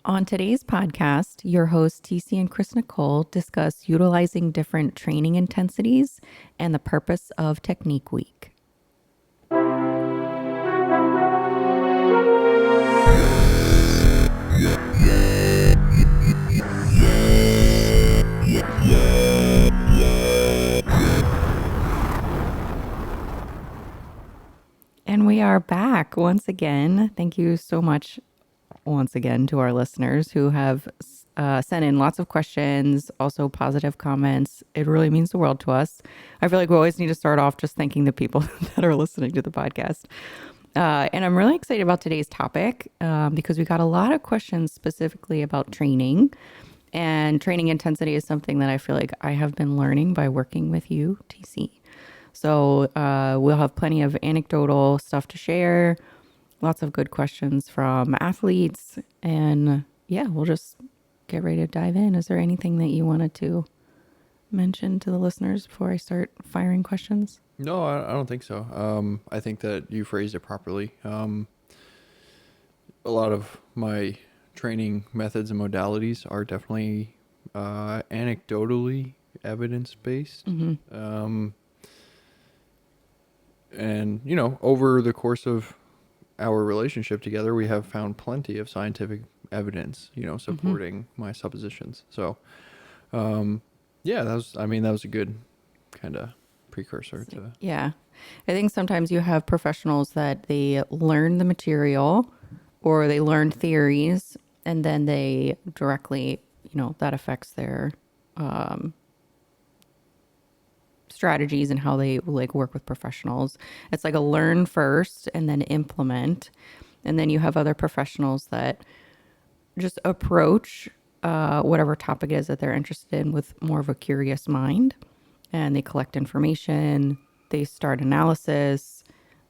On today's podcast, your hosts TC and Chris Nicole discuss utilizing different training intensities and the purpose of Technique Week. And we are back once again. Thank you so much once again to our listeners who have sent in lots of questions, also positive comments. It really means the world to us. I feel like we always need to start off just thanking the people that are listening to the podcast. And I'm really excited about today's topic because we got a lot of questions specifically about training. And training intensity is something that I feel like I have been learning by working with you, TC. So we'll have plenty of anecdotal stuff to share, lots of good questions from athletes. And yeah, we'll just get ready to dive in. Is there anything that you wanted to mention to the listeners before I start firing questions? No, I don't think so. I think that you phrased it properly. A lot of my training methods and modalities are definitely anecdotally evidence-based. And, over the course of our relationship together, we have found plenty of scientific evidence, supporting my suppositions. So, yeah, that was a good kind of precursor to. Yeah. I think sometimes you have professionals that they learn the material or they learn theories and then they directly, that affects their strategies and how they like work with professionals. It's like a learn first and then implement. And then you have other professionals that just approach whatever topic it is that they're interested in with more of a curious mind. And they collect information, they start analysis,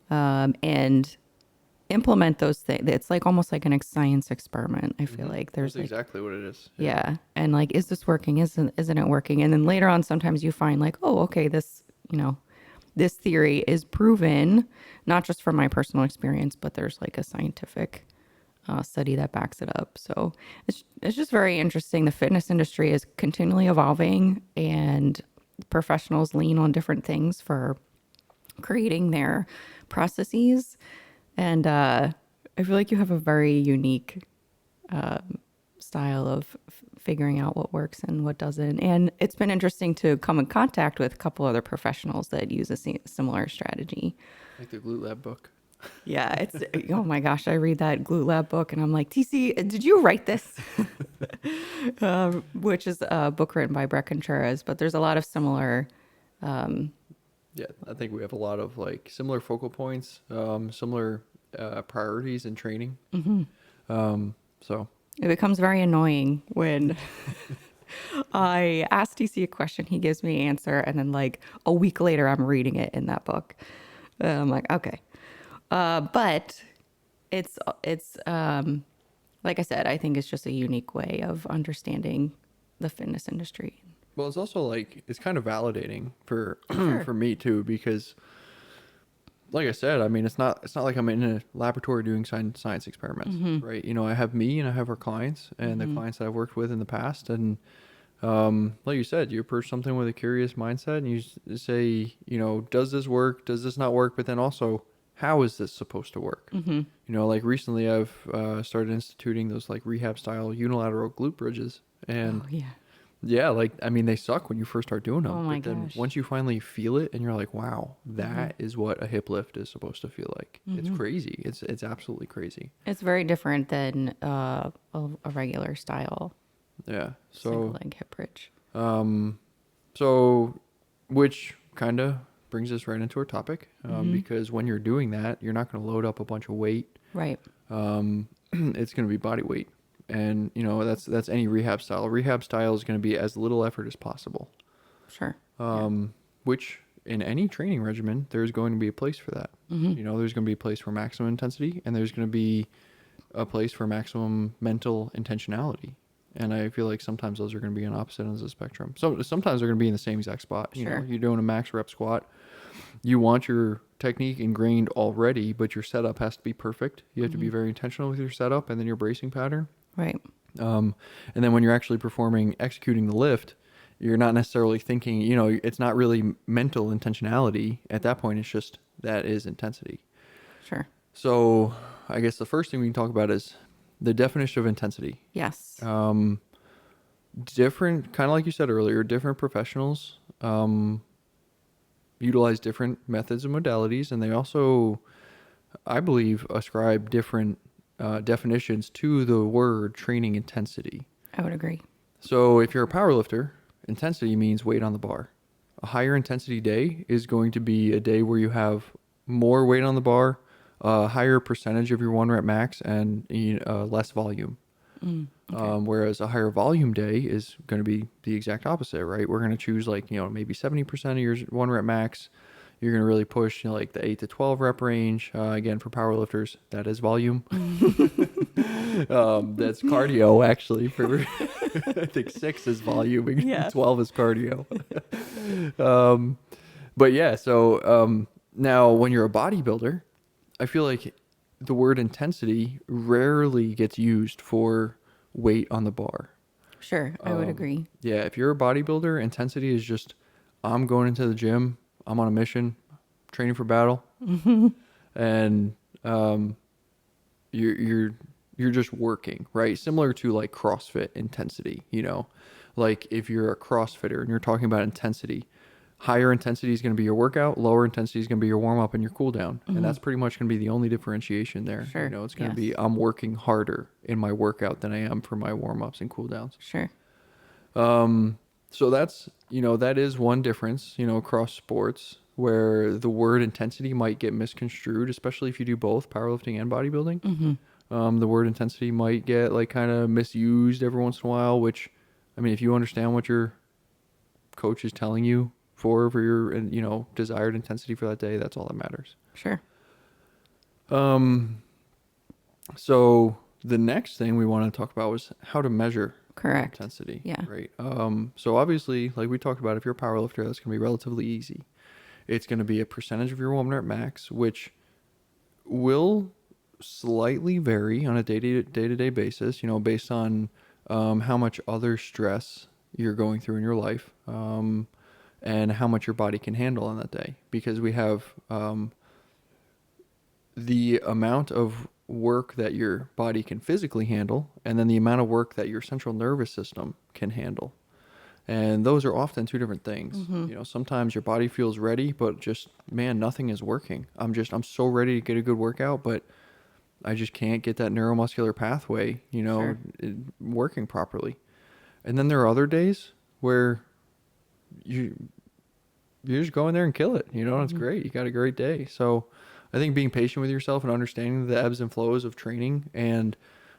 and implement those things. It's like almost like an science experiment. I feel like there's That's exactly what it is. yeah. And like, is this working? Isn't it working? And then later on, sometimes you find like, oh, okay, this, this theory is proven, not just from my personal experience, but there's like a scientific study that backs it up. So it's just very interesting. The fitness industry is continually evolving and professionals lean on different things for creating their processes. And I feel like you have a very unique style of figuring out what works and what doesn't. And it's been interesting to come in contact with a couple other professionals that use a similar strategy. Like the Glute Lab book. Yeah, it's, oh my gosh, I read that Glute Lab book and I'm like, TC, did you write this? Which is a book written by Brett Contreras, but there's a lot of similar. Yeah, I think we have a lot of like similar focal points, similar priorities in training. So It becomes very annoying when I ask TC a question, he gives me an answer, and then like a week later, I'm reading it in that book. I'm like, okay. But it's like I said, I think it's just a unique way of understanding the fitness industry. well, it's also like it's kind of validating for Sure. for me too, because like I said, I mean, it's not like I'm in a laboratory doing science experiments, right? I have me and I have our clients and the clients that I've worked with in the past, and like you said, you approach something with a curious mindset and you say, does this work? Does this not work? But then also, how is this supposed to work? Like recently I've started instituting those like rehab style unilateral glute bridges, and Oh yeah. yeah, like, I mean, they suck when you first start doing them. Oh my but then gosh. once you finally feel it and you're like, wow, that is what a hip lift is supposed to feel like. It's crazy. It's absolutely crazy. It's very different than a regular style Yeah. single So, leg hip bridge. so which kind of brings us right into our topic, because when you're doing that, you're not going to load up a bunch of weight. Right. It's going to be body weight. And, that's any rehab style. Rehab style is going to be as little effort as possible. Sure. Which in any training regimen, there's going to be a place for that. There's going to be a place for maximum intensity, and there's going to be a place for maximum mental intentionality. And I feel like sometimes those are going to be on opposite ends of the spectrum. So sometimes they're going to be in the same exact spot. Sure. You're doing a max rep squat. You want your technique ingrained already, but your setup has to be perfect. You have to be very intentional with your setup and then your bracing pattern. Right. And then when you're actually executing the lift, you're not necessarily thinking, it's not really mental intentionality at that point. It's just that is intensity. Sure. So I guess the first thing we can talk about is the definition of intensity. Yes. Different, kind of like you said earlier, different professionals utilize different methods and modalities, and they also, I believe, ascribe different definitions to the word training intensity. I would agree. So if you're a powerlifter, intensity means weight on the bar. A higher intensity day is going to be a day where you have more weight on the bar, a higher percentage of your 1 rep max, and less volume. Okay. Whereas a higher volume day is going to be the exact opposite, right? We're going to choose maybe 70% of your 1 rep max. You're going to really push like the 8 to 12 rep range. Again, for powerlifters, that is volume. That's cardio actually. For I think 6 is volume and Yeah. 12 is cardio. But yeah, so now when you're a bodybuilder, I feel like the word intensity rarely gets used for weight on the bar. Sure. I would agree. Yeah, if you're a bodybuilder, intensity is just I'm going into the gym, I'm on a mission, training for battle, and you're just working, right? Similar to like CrossFit intensity, like if you're a CrossFitter and you're talking about intensity, higher intensity is going to be your workout, lower intensity is going to be your warm up and your cool down. And that's pretty much going to be the only differentiation there. Sure. It's going to be I'm working harder in my workout than I am for my warm ups and cool downs. Sure. So that's, that is one difference, across sports where the word intensity might get misconstrued, especially if you do both powerlifting and bodybuilding. The word intensity might get like kind of misused every once in a while, which, I mean, if you understand what your coach is telling you for your, desired intensity for that day, that's all that matters. Sure. So the next thing we want to talk about was how to measure Correct. intensity. Yeah. Right. So obviously, like we talked about, if you're a powerlifter, that's going to be relatively easy. It's going to be a percentage of your 1 rep max, which will slightly vary on a day-to-day basis, based on how much other stress you're going through in your life, and how much your body can handle on that day. Because we have the amount of work that your body can physically handle, and then the amount of work that your central nervous system can handle. And those are often two different things. Sometimes your body feels ready, but just, man, nothing is working. I'm so ready to get a good workout, but I just can't get that neuromuscular pathway, Sure. working properly. And then there are other days where you just go in there and kill it. It's great. You got a great day. So I think being patient with yourself and understanding the ebbs and flows of training, and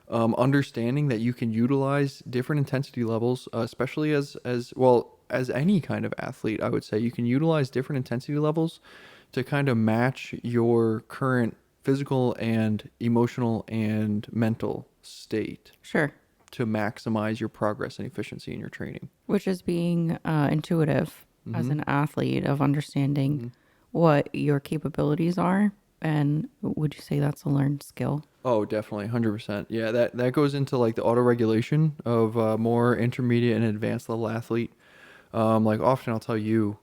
understanding that you can utilize different intensity levels, especially as well as any kind of athlete, I would say you can utilize different intensity levels to kind of match your current physical and emotional and mental state Sure. to maximize your progress and efficiency in your training. Which is being intuitive as an athlete, of understanding what your capabilities are. And would you say that's a learned skill? Oh, definitely, 100%. Yeah, that goes into like the auto regulation of more intermediate and advanced level athlete. Like often I'll tell you,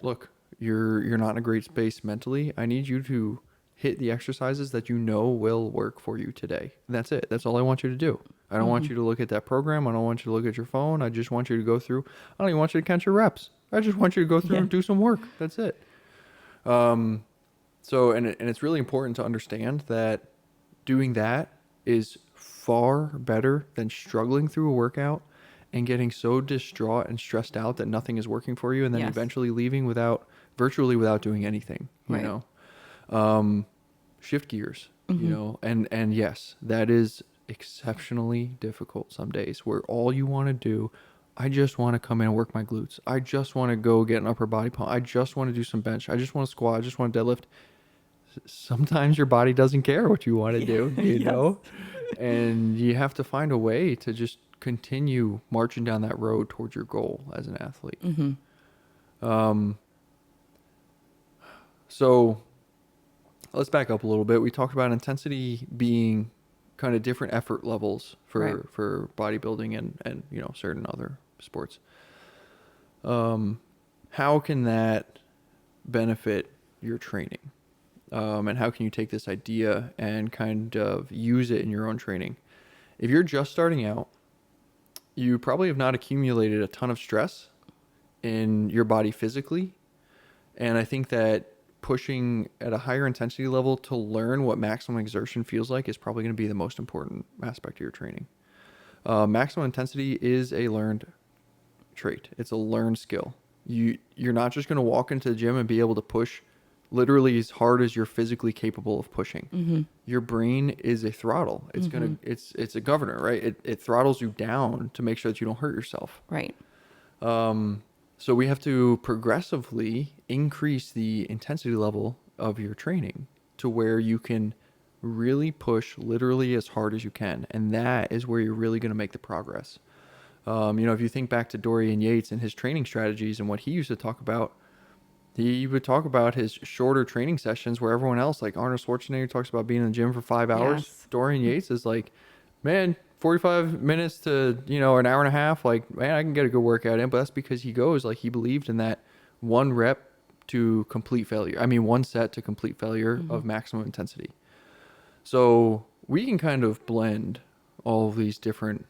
look, you're not in a great space mentally. I need you to hit the exercises that you know will work for you today. That's it. That's all I want you to do. I don't want you to look at that program. I don't want you to look at your phone. I just want you to go through. I don't even want you to count your reps. I just want you to go through and do some work. That's it. So, and it's really important to understand that doing that is far better than struggling through a workout and getting so distraught and stressed out that nothing is working for you, and then eventually leaving virtually without doing anything, shift gears, and yes, that is exceptionally difficult some days where all you want to do, I just want to come in and work my glutes. I just want to go get an upper body pump. I just want to do some bench. I just want to squat. I just want to deadlift. Sometimes your body doesn't care what you want to do, and you have to find a way to just continue marching down that road towards your goal as an athlete. So let's back up a little bit. We talked about intensity being kind of different effort levels Right. for bodybuilding and certain other sports. How can that benefit your training? And how can you take this idea and kind of use it in your own training? If you're just starting out, you probably have not accumulated a ton of stress in your body physically. And I think that pushing at a higher intensity level to learn what maximum exertion feels like is probably going to be the most important aspect of your training. Maximum intensity is a learned trait. It's a learned skill. You're not just going to walk into the gym and be able to push literally as hard as you're physically capable of pushing. Mm-hmm. Your brain is a throttle. It's a governor, right? It throttles you down to make sure that you don't hurt yourself. Right. So we have to progressively increase the intensity level of your training to where you can really push literally as hard as you can. And that is where you're really going to make the progress. If you think back to Dorian Yates and his training strategies and what he used to talk about, he would talk about his shorter training sessions where everyone else, like Arnold Schwarzenegger, talks about being in the gym for 5 hours. Yes. Dorian Yates is like, man, 45 minutes to, an hour and a half, like, man, I can get a good workout in. But that's because he goes, like, he believed in that one rep to complete failure. I mean, one set to complete failure of maximum intensity. So we can kind of blend all of these different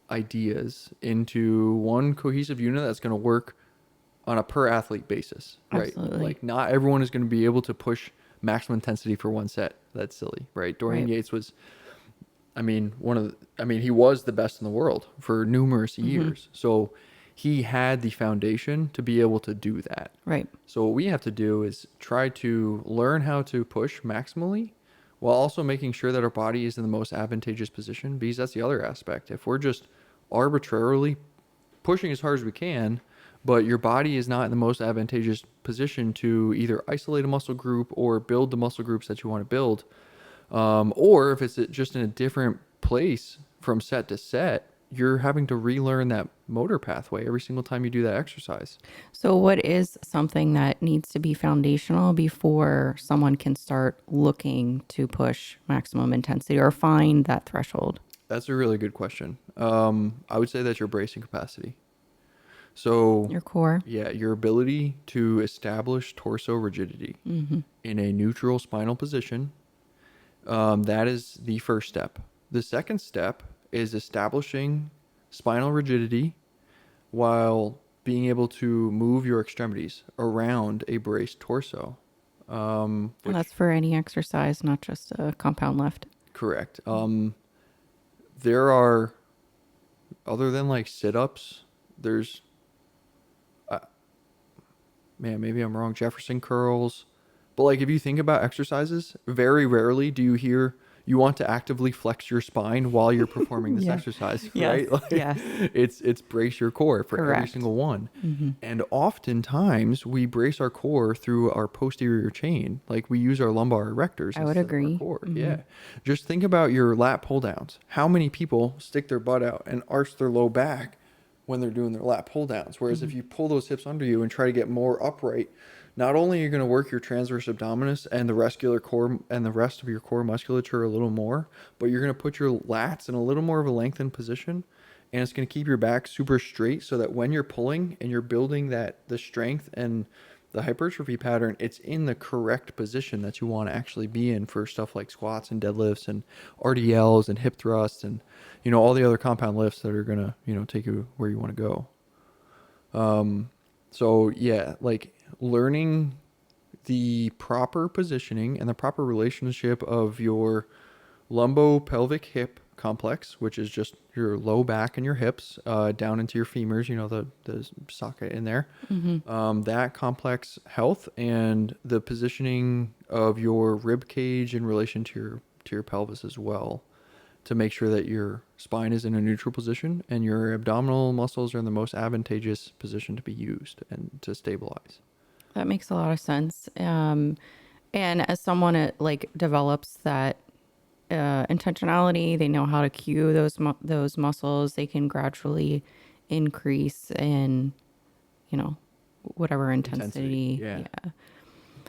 ideas into one cohesive unit that's going to work on a per athlete basis, right? Absolutely. Like not everyone is going to be able to push maximum intensity for one set. That's silly, right? Dorian Yates was, he was the best in the world for numerous years. So he had the foundation to be able to do that. Right. So what we have to do is try to learn how to push maximally while also making sure that our body is in the most advantageous position, because that's the other aspect. If we're just arbitrarily pushing as hard as we can, but your body is not in the most advantageous position to either isolate a muscle group or build the muscle groups that you want to build, or if it's just in a different place from set to set, you're having to relearn that motor pathway every single time you do that exercise. So what is something that needs to be foundational before someone can start looking to push maximum intensity or find that threshold? That's a really good question. I would say that's your bracing capacity. So Your core. yeah, your ability to establish torso rigidity in a neutral spinal position, that is the first step. The second step is establishing spinal rigidity while being able to move your extremities around a braced torso. And that's for any exercise, not just a compound lift. Correct. There are, other than like sit-ups, there's, maybe I'm wrong, Jefferson curls. But like if you think about exercises, very rarely do you hear you want to actively flex your spine while you're performing this Yeah. exercise, Yes. right? Like, Yes. It's brace your core for every Correct. single one. And oftentimes we brace our core through our posterior chain. Like we use our lumbar erectors I would instead of our agree. core. Yeah. Just think about your lat pull downs. How many people stick their butt out and arch their low back when they're doing their lat pull downs? Whereas if you pull those hips under you and try to get more upright, not only are you going to work your transverse abdominis and the muscular core and the rest of your core musculature a little more, but you're going to put your lats in a little more of a lengthened position, and it's going to keep your back super straight so that when you're pulling and you're building the strength and the hypertrophy pattern, it's in the correct position that you want to actually be in for stuff like squats and deadlifts and RDLs and hip thrusts and all the other compound lifts that are going to take you where you want to go. So yeah, like learning the proper positioning and the proper relationship of your lumbo-pelvic hip complex, which is just your low back and your hips, down into your femurs, the socket in there. That complex health and the positioning of your rib cage in relation to your pelvis as well, to make sure that your spine is in a neutral position and your abdominal muscles are in the most advantageous position to be used and to stabilize. That makes a lot of sense. And as someone develops that intentionality, they know how to cue those muscles. They can gradually increase in, whatever intensity. Yeah.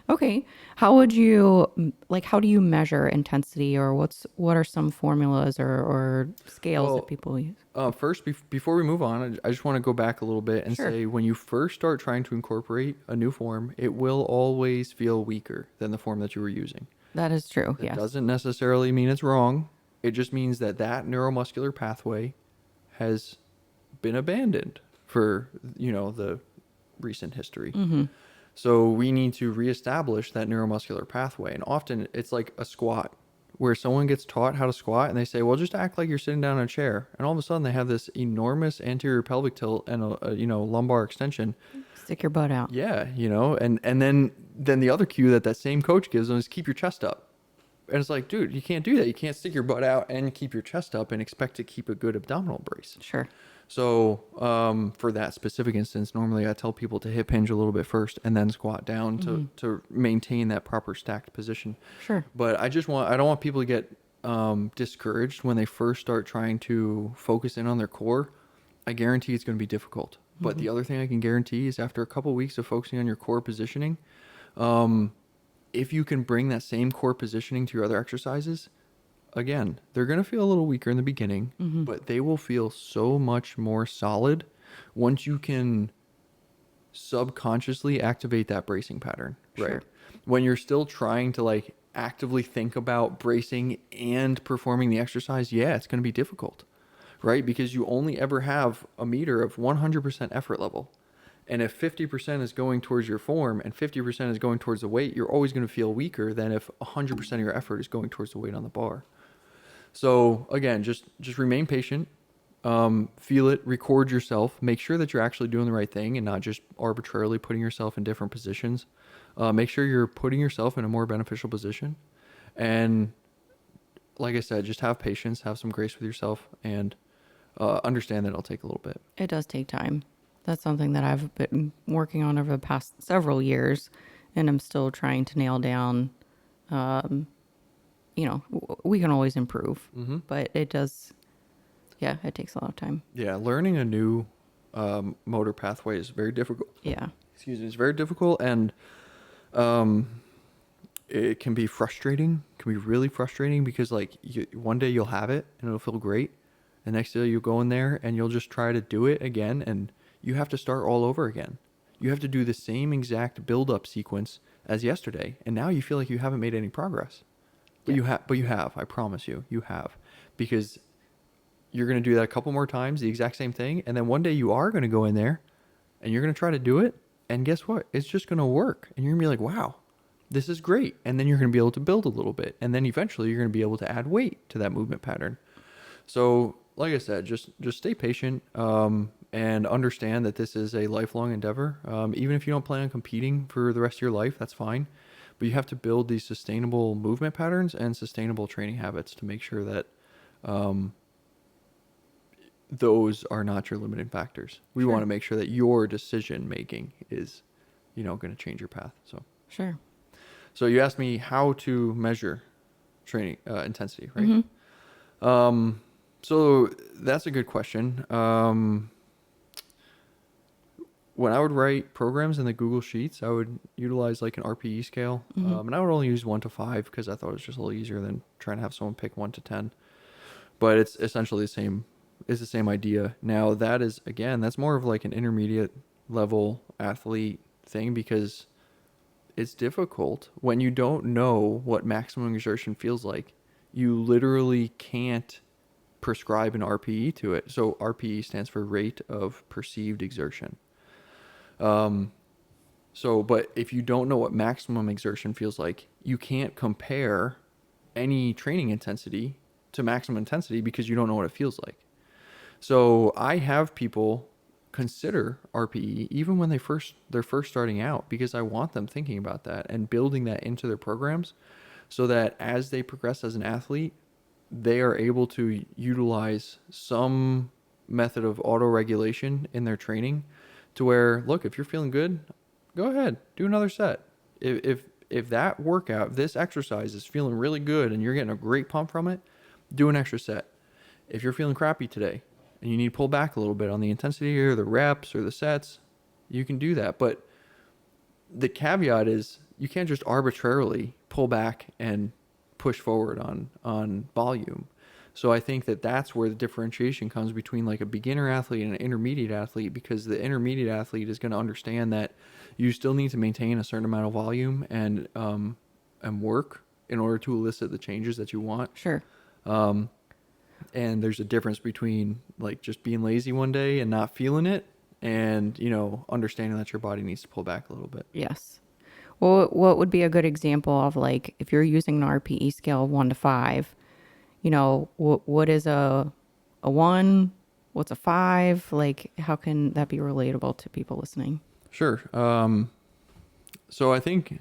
Okay. How would you how do you measure intensity, or what are some formulas or scales that Well, people use? first, before we move on, I just want to go back a little bit and Sure. say when you first start trying to incorporate a new form, it will always feel weaker than the form that you were using. That is true. That Yes. doesn't necessarily mean it's wrong. It just means that that neuromuscular pathway has been abandoned for, the recent history. Mm-hmm. So we need to reestablish that neuromuscular pathway. And often it's like a squat where someone gets taught how to squat and they say, well, just act like you're sitting down in a chair. And all of a sudden they have this enormous anterior pelvic tilt and lumbar extension. Stick your butt out. Yeah, and then the other cue that same coach gives them is keep your chest up. And it's like, dude, you can't do that. You can't stick your butt out and keep your chest up and expect to keep a good abdominal brace. Sure. So for that specific instance, normally I tell people to hip hinge a little bit first and then squat down to maintain that proper stacked position. Sure. But I don't want people to get discouraged when they first start trying to focus in on their core. I guarantee it's going to be difficult. But the other thing I can guarantee is after a couple of weeks of focusing on your core positioning, if you can bring that same core positioning to your other exercises, again, they're going to feel a little weaker in the beginning, but they will feel so much more solid once you can subconsciously activate that bracing pattern, right? Sure. When you're still trying to actively think about bracing and performing the exercise, yeah, it's going to be difficult, right? Because you only ever have a meter of 100% effort level. And if 50% is going towards your form and 50% is going towards the weight, you're always going to feel weaker than if 100% of your effort is going towards the weight on the bar. So again, just remain patient, feel it, record yourself, make sure that you're actually doing the right thing and not just arbitrarily putting yourself in different positions. Make sure you're putting yourself in a more beneficial position. And like I said, just have patience, have some grace with yourself, and understand that it'll take a little bit. It does take time. That's something that I've been working on over the past several years, and I'm still trying to nail down. We can always improve, but it does. Yeah, it takes a lot of time. Yeah, learning a new motor pathway is very difficult. Yeah. Excuse me, it's very difficult, and it can be frustrating. It can be really frustrating because one day you'll have it and it'll feel great. The next day you'll go in there and you'll just try to do it again, and you have to start all over again. You have to do the same exact build-up sequence as yesterday, and now you feel like you haven't made any progress. But you have. I promise you, you have, because you're going to do that a couple more times, the exact same thing, and then one day you are going to go in there, and you're going to try to do it, and guess what? It's just going to work, and you're going to be like, wow, this is great, and then you're going to be able to build a little bit, and then eventually you're going to be able to add weight to that movement pattern. So, like I said, just stay patient, and understand that this is a lifelong endeavor. Even if you don't plan on competing for the rest of your life, that's fine. But you have to build these sustainable movement patterns and sustainable training habits to make sure that those are not your limiting factors. We want to make sure that your decision making is, going to change your path. Sure. So you asked me how to measure training intensity, right? So that's a good question. When I would write programs in the Google Sheets, I would utilize an RPE scale. And I would only use 1 to 5 because I thought it was just a little easier than trying to have someone pick 1 to 10. But it's essentially the same. It's the same idea. Now that's more of an intermediate level athlete thing, because it's difficult when you don't know what maximum exertion feels like. You literally can't prescribe an RPE to it. So RPE stands for rate of perceived exertion. But if you don't know what maximum exertion feels like, you can't compare any training intensity to maximum intensity because you don't know what it feels like. So I have people consider RPE even when they're first starting out, because I want them thinking about that and building that into their programs so that as they progress as an athlete, they are able to utilize some method of auto-regulation in their training to where, look, if you're feeling good, go ahead, do another set. If that workout, this exercise is feeling really good and you're getting a great pump from it, do an extra set. If you're feeling crappy today and you need to pull back a little bit on the intensity or the reps or the sets, you can do that. But the caveat is you can't just arbitrarily pull back and push forward on volume. So I think that that's where the differentiation comes between like a beginner athlete and an intermediate athlete, because the intermediate athlete is going to understand that you still need to maintain a certain amount of volume and work in order to elicit the changes that you want. Sure. And there's a difference between like just being lazy one day and not feeling it, and, you know, understanding that your body needs to pull back a little bit. Yes. Well, what would be a good example of, like, if you're using an RPE scale of 1 to 5, you know, what is a 1? What's a 5? Like, how can that be relatable to people listening? Sure. So I think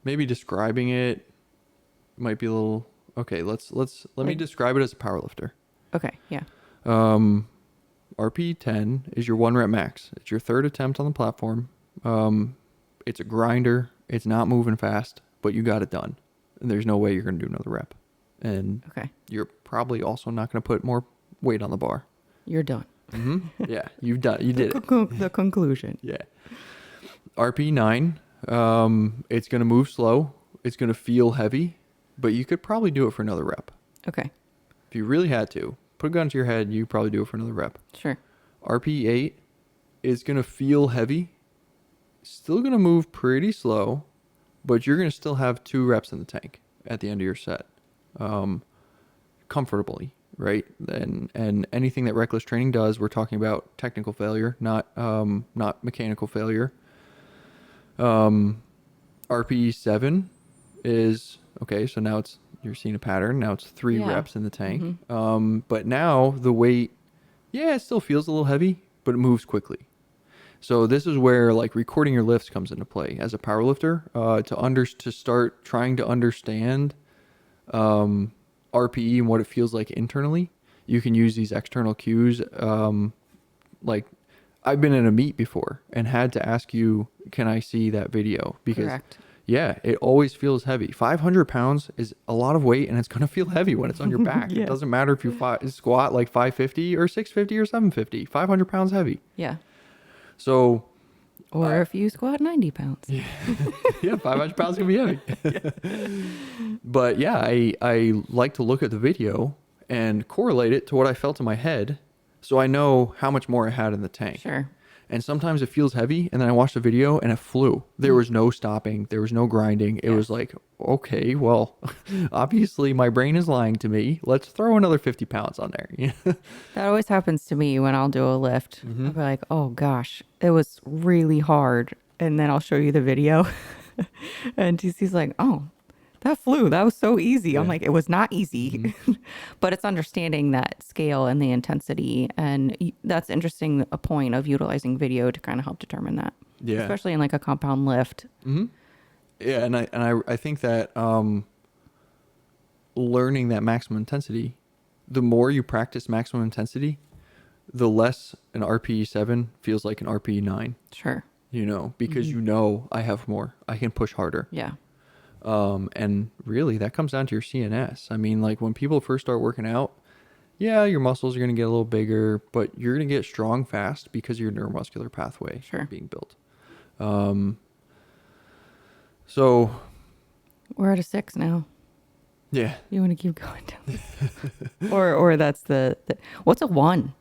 maybe describing it might be a little, okay, let me describe it as a powerlifter. Okay. Yeah. RPE 10 is your 1 rep max. It's your third attempt on the platform. It's a grinder. It's not moving fast, but you got it done. And there's no way you're going to do another rep. And Okay. you're probably also not going to put more weight on the bar. You're done. Yeah, you did it. The conclusion. Yeah. RPE 9, it's going to move slow. It's going to feel heavy, but you could probably do it for another rep. Okay. If you really had to, put a gun to your head, you probably do it for another rep. Sure. RPE 8 is going to feel heavy, still going to move pretty slow, but you're going to still have 2 reps in the tank at the end of your set, comfortably, right? And anything that reckless training does, we're talking about technical failure, not mechanical failure. RPE 7 is, okay, so now you're seeing a pattern. Now it's 3 reps in the tank. But now the weight, it still feels a little heavy, but it moves quickly. So this is where like recording your lifts comes into play as a powerlifter, to start trying to understand RPE and what it feels like internally. You can use these external cues. Like I've been in a meet before and had to ask you, can I see that video? Because Correct. yeah, it always feels heavy. 500 pounds is a lot of weight, and it's going to feel heavy when it's on your back. Yeah. It doesn't matter if you squat like 550 or 650 or 750. 500 pounds heavy. Yeah. So, Or if you squat 90 pounds. yeah, 500 pounds can be heavy. But yeah, I like to look at the video and correlate it to what I felt in my head, so I know how much more I had in the tank. Sure. And sometimes it feels heavy, and then I watched the video and it flew. There was no stopping. There was no grinding. It was like, okay, well, obviously my brain is lying to me. Let's throw another 50 pounds on there. That always happens to me when I'll do a lift. I'll be like, oh gosh, it was really hard. And then I'll show you the video. And TC's like, oh, that flew. That was so easy. I'm like, it was not easy. But it's understanding that scale and the intensity. And that's interesting, a point of utilizing video to kind of help determine that. Yeah. Especially in like a compound lift. Yeah, and I think that learning that maximum intensity, the more you practice maximum intensity, the less an RPE 7 feels like an RPE 9. Sure. You know, because you know I have more. I can push harder. Yeah. And really that comes down to your CNS. I mean, like when people first start working out, yeah, your muscles are going to get a little bigger, but you're going to get strong fast because of your neuromuscular pathway being built. So we're at a 6 now. Yeah. You want to keep going down. or that's the what's a 1?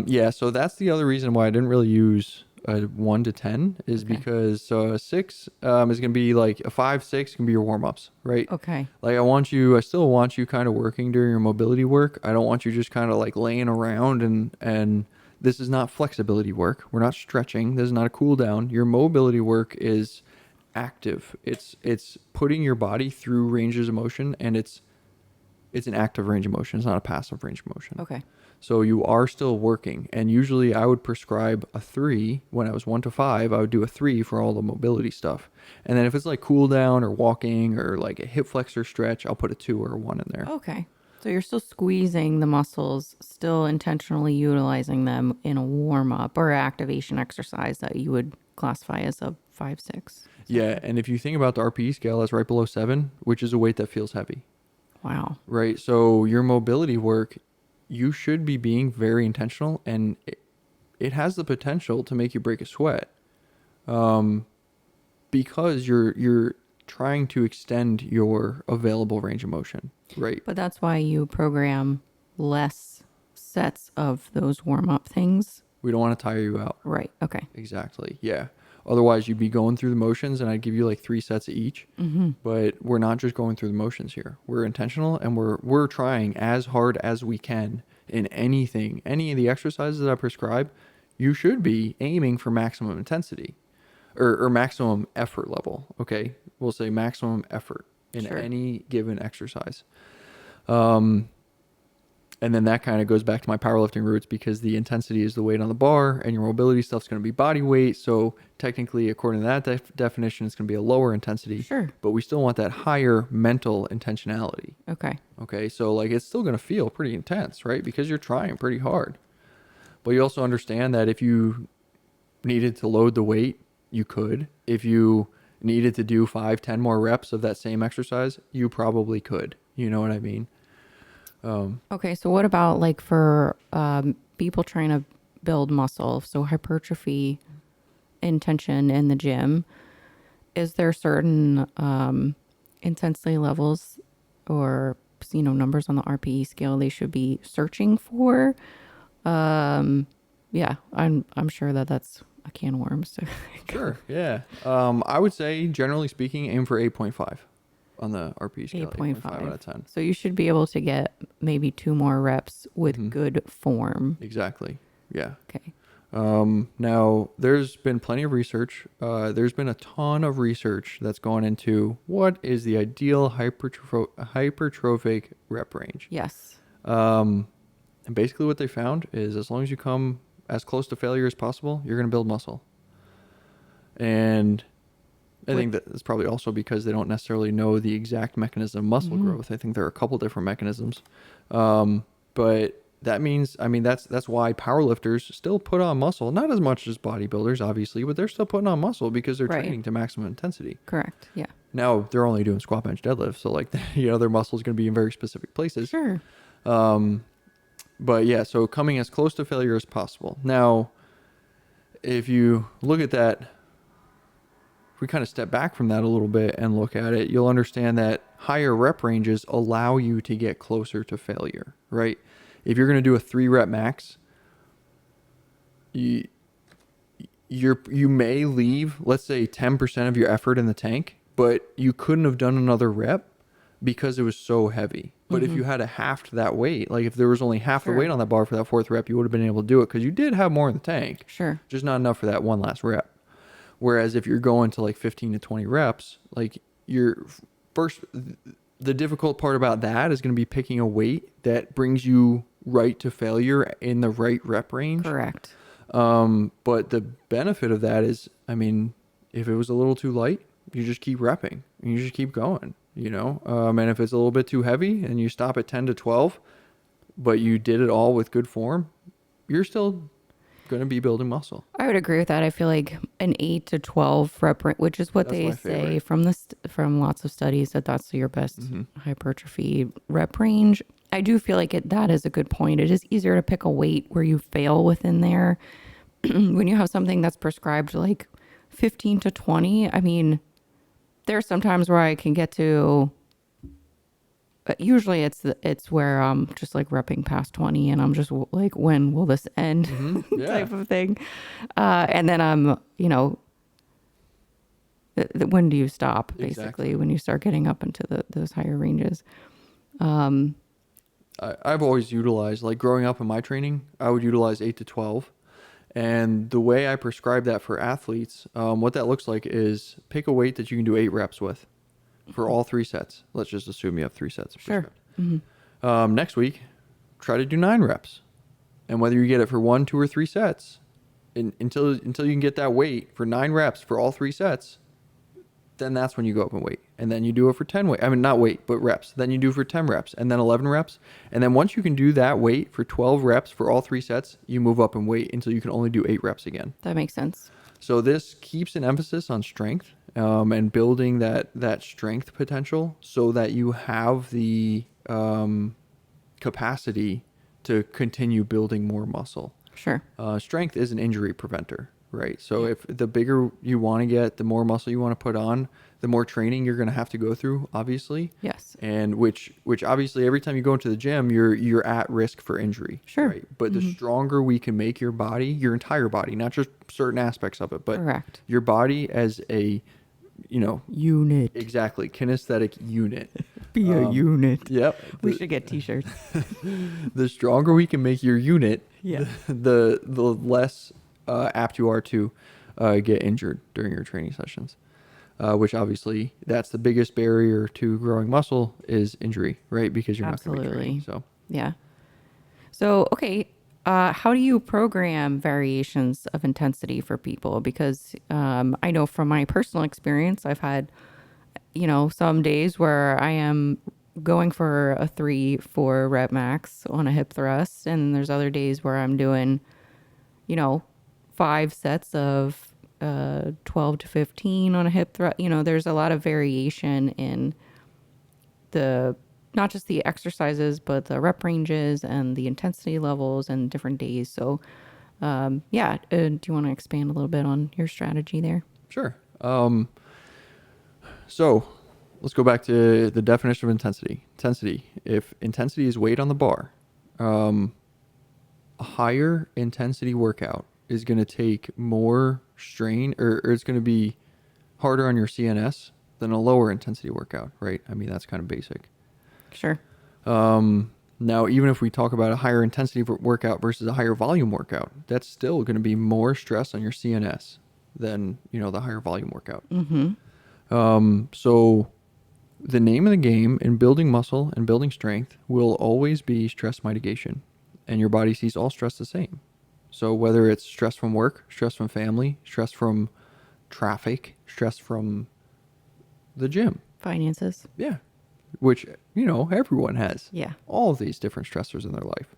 Yeah, so that's the other reason why I didn't really use a 1 to 10 is because a 6 is going to be like a 5, 6 can be your warm-ups, right? Okay. Like I still want you kind of working during your mobility work. I don't want you just kind of like laying around and this is not flexibility work. We're not stretching. This is not a cool down. Your mobility work is active. It's putting your body through ranges of motion, and it's an active range of motion. It's not a passive range of motion. Okay. So you are still working, and usually I would prescribe a 3 when I was 1 to 5. I would do a 3 for all the mobility stuff, and then if it's like cool down or walking or like a hip flexor stretch, I'll put a 2 or a 1 in there. Okay. So you're still squeezing the muscles, still intentionally utilizing them in a warm up or activation exercise that you would classify as a 5, 6. Yeah, and if you think about the RPE scale, that's right below 7, which is a weight that feels heavy. Wow. Right. So your mobility work, you should be being very intentional, and it has the potential to make you break a sweat. because you're trying to extend your available range of motion, right? But that's why you program less sets of those warm up things. We don't want to tire you out. Right. Okay. Exactly. Yeah. Otherwise, you'd be going through the motions, and I'd give you like 3 sets of each. But we're not just going through the motions here. We're intentional, and we're trying as hard as we can in anything, any of the exercises that I prescribe. You should be aiming for maximum intensity, or maximum effort level. Okay, we'll say maximum effort in Sure. any given exercise. And then that kind of goes back to my powerlifting roots, because the intensity is the weight on the bar and your mobility stuff is going to be body weight. So technically, according to that definition, it's going to be a lower intensity. Sure. But we still want that higher mental intentionality. Okay. Okay. So like it's still going to feel pretty intense, right? Because you're trying pretty hard. But you also understand that if you needed to load the weight, you could. If you needed to do 5-10 more reps of that same exercise, you probably could. You know what I mean? Okay. So what about like for people trying to build muscle? So hypertrophy intention in the gym, is there certain intensity levels or, numbers on the RPE scale they should be searching for? Yeah, I'm sure that's a can of worms. Sure. Yeah. I would say, generally speaking, aim for 8.5 on the RP scale. 8.5 out of 10. So you should be able to get maybe 2 more reps with good form. Exactly. Yeah. Okay. Now, there's been plenty of research. There's been a ton of research that's gone into what is the ideal hypertrophic rep range. Yes. And basically what they found is as long as you come as close to failure as possible, you're going to build muscle. And I think that it's probably also because they don't necessarily know the exact mechanism of muscle growth. I think there are a couple different mechanisms. But that means, that's why powerlifters still put on muscle, not as much as bodybuilders, obviously, but they're still putting on muscle because they're training to maximum intensity. Correct. Yeah. Now they're only doing squat, bench, deadlift. So like, their muscle is going to be in very specific places. Sure. But yeah, so coming as close to failure as possible. Now, if you look at that, if we kind of step back from that a little bit and look at it, you'll understand that higher rep ranges allow you to get closer to failure, right? If you're going to do a 3 rep max, you may leave, let's say 10% of your effort in the tank, but you couldn't have done another rep because it was so heavy. But if you had a half that weight, like if there was only half the weight on that bar for that 4th rep, you would have been able to do it because you did have more in the tank. Sure. Just not enough for that one last rep. Whereas if you're going to like 15 to 20 reps, like the difficult part about that is going to be picking a weight that brings you right to failure in the right rep range. Correct. But the benefit of that is, if it was a little too light, you just keep repping and you just keep going, and if it's a little bit too heavy and you stop at 10 to 12, but you did it all with good form, you're still going to be building muscle. I would agree with that. I feel like an 8 to 12 rep, which is what they say from lots of studies, that's your best hypertrophy rep range. I do feel like that is a good point. It is easier to pick a weight where you fail within there. When you have something that's prescribed like 15 to 20, there's sometimes where I can get to, usually it's where I'm just like repping past 20 and I'm just like, when will this end? Type of thing. And then I'm, when do you stop, basically, when you start getting up into those higher ranges? I've always utilized, like growing up in my training, I would utilize 8 to 12. And the way I prescribe that for athletes, what that looks like is pick a weight that you can do 8 reps with for all 3 sets. Let's just assume you have 3 sets. Sure. Next week, try to do 9 reps. And whether you get it for 1, 2, or 3 sets, until you can get that weight for 9 reps for all 3 sets, then that's when you go up and weight. And then you do it for 10 weight. Not weight, but reps. Then you do for 10 reps and then 11 reps. And then once you can do that weight for 12 reps for all 3 sets, you move up and weight until you can only do 8 reps again. That makes sense. So this keeps an emphasis on strength and building that strength potential so that you have the capacity to continue building more muscle. Sure. Strength is an injury preventer. right? So if the bigger you want to get, the more muscle you want to put on, the more training you're going to have to go through, obviously. Yes. And which obviously every time you go into the gym, you're at risk for injury. Sure. Right. But the stronger we can make your body, your entire body, not just certain aspects of it, but Correct. your body as a, Unit. exactly, kinesthetic unit. Be a unit. Yep. We should get t-shirts. The stronger we can make your unit, Yeah. the less apt you are to get injured during your training sessions. Which obviously that's the biggest barrier to growing muscle is injury, right? Because you're not going to be training. So yeah. So, okay. How do you program variations of intensity for people? Because I know from my personal experience, I've had, some days where I am going for a 3-4 rep max on a hip thrust. And there's other days where I'm doing, 5 sets of 12 to 15 on a hip thrust. There's a lot of variation in not just the exercises, but the rep ranges and the intensity levels and different days. So, do you want to expand a little bit on your strategy there? sure. So let's go back to the definition of intensity. Intensity. If intensity is weight on the bar, a higher intensity workout is going to take more strain, or it's going to be harder on your CNS than a lower intensity workout, right? I mean, that's kind of basic. Sure. Now, even if we talk about a higher intensity workout versus a higher volume workout, that's still going to be more stress on your CNS than, the higher volume workout. So the name of the game in building muscle and building strength will always be stress mitigation, and your body sees all stress the same. So whether it's stress from work, stress from family, stress from traffic, stress from the gym. Finances. Yeah. Which, everyone has. Yeah. All of these different stressors in their life.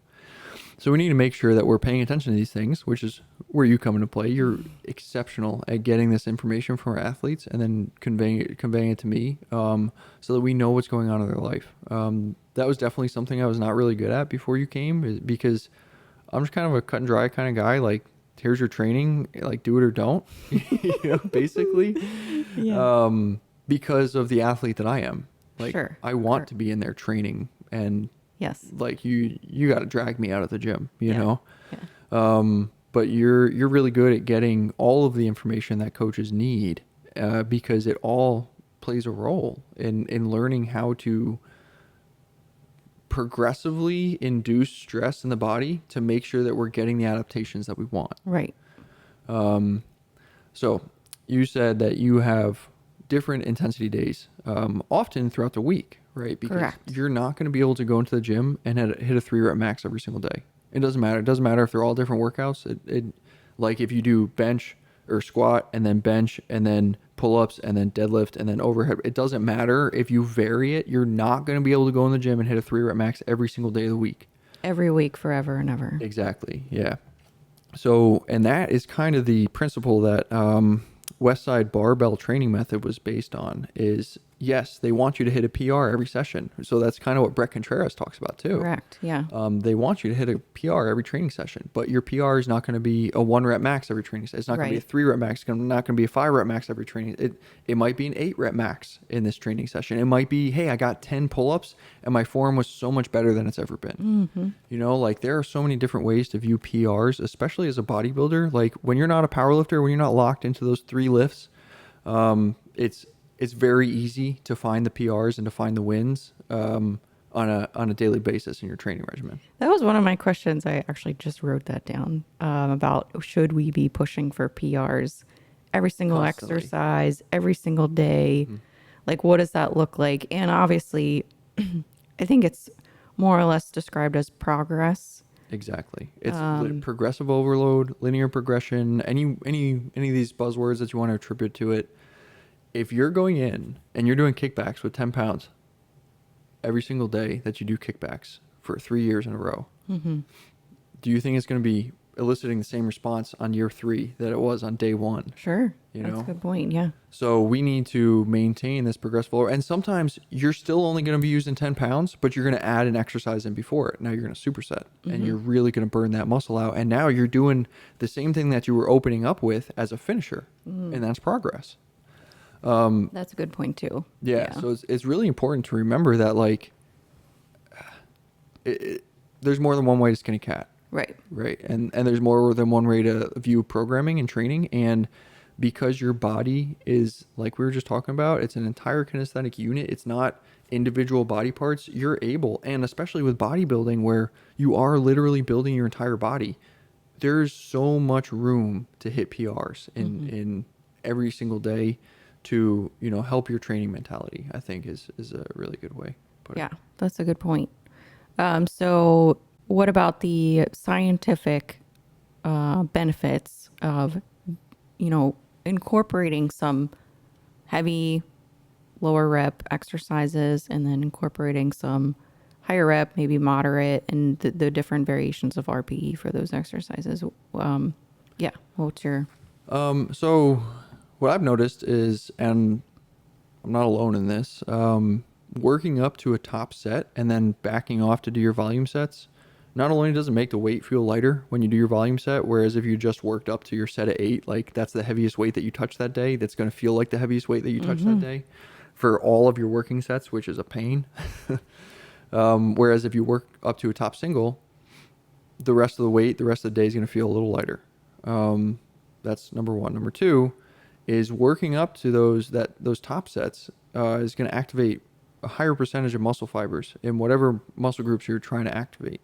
So we need to make sure that we're paying attention to these things, which is where you come into play. You're exceptional at getting this information from our athletes and then conveying it to me, so that we know what's going on in their life. That was definitely something I was not really good at before you came, because I'm just kind of a cut and dry kind of guy. Like, here's your training, like, do it or don't, basically. Yeah. Because of the athlete that I am. Like, Sure. I want to be in there training, and Yes. like you got to drag me out of the gym, you know? Yeah. But you're really good at getting all of the information that coaches need, because it all plays a role in learning how to progressively induce stress in the body to make sure that we're getting the adaptations that we want. Right. So you said that you have different intensity days, often throughout the week, right? Because Correct. you're not going to be able to go into the gym and hit a 3 rep max every single day. It doesn't matter. It doesn't matter if they're all different workouts. Like if you do bench or squat and then bench and then pull-ups and then deadlift and then overhead, it doesn't matter if you vary it. You're not going to be able to go in the gym and hit a 3 rep max every single day of the week. Every week, forever and ever. Exactly. Yeah. So, and that is kind of the principle that Westside Barbell Training Method was based on. Is yes, they want you to hit a PR every session. So that's kind of what Brett Contreras talks about too. Correct. Yeah. They want you to hit a PR every training session, but your PR is not going to be a 1 rep max every training session. It's not going to be a 3 rep max. It's not going to be a 5 rep max every training. It might be an 8 rep max in this training session. It might be, hey, I got 10 pull-ups and my form was so much better than it's ever been. Like there are so many different ways to view PRs, especially as a bodybuilder. Like when you're not a powerlifter, when you're not locked into those 3 lifts, it's very easy to find the PRs and to find the wins on a daily basis in your training regimen. That was one of my questions. I actually just wrote that down, about should we be pushing for PRs every single Constantly. exercise, every single day? Like, what does that look like? And obviously, I think it's more or less described as progress. Exactly. It's progressive overload, linear progression, any of these buzzwords that you want to attribute to it. If you're going in and you're doing kickbacks with 10 pounds every single day that you do kickbacks for 3 years in a row, do you think it's going to be eliciting the same response on year 3 that it was on day 1. Sure. You That's know? a good point. Yeah. So we need to maintain this progressive lower. And sometimes you're still only going to be using 10 pounds, but you're going to add an exercise in before it. Now you're going to superset and you're really going to burn that muscle out. And now you're doing the same thing that you were opening up with as a finisher. And that's progress. That's a good point too. Yeah. So it's really important to remember that, like, there's more than one way to skin a cat. Right. Right. And there's more than one way to view programming and training. And because your body is, like we were just talking about, it's an entire kinesthetic unit. It's not individual body parts. You're able, and especially with bodybuilding where you are literally building your entire body, there's so much room to hit PRs in every single day to, you know, help your training mentality, I think is a really good way to put it. Yeah, that's a good point. So what about the scientific benefits of, you know, incorporating some heavy lower rep exercises and then incorporating some higher rep, maybe moderate, and the different variations of RPE for those exercises? Yeah, what's your... So what I've noticed is, and I'm not alone in this, working up to a top set and then backing off to do your volume sets, not only does it make the weight feel lighter when you do your volume set, whereas if you just worked up to your set of 8, like that's the heaviest weight that you touch that day, that's going to feel like the heaviest weight that you touch that day for all of your working sets, which is a pain. Whereas if you work up to a top single, the rest of the weight, the rest of the day is going to feel a little lighter. That's number one. Number two is working up to those top sets is going to activate a higher percentage of muscle fibers in whatever muscle groups you're trying to activate.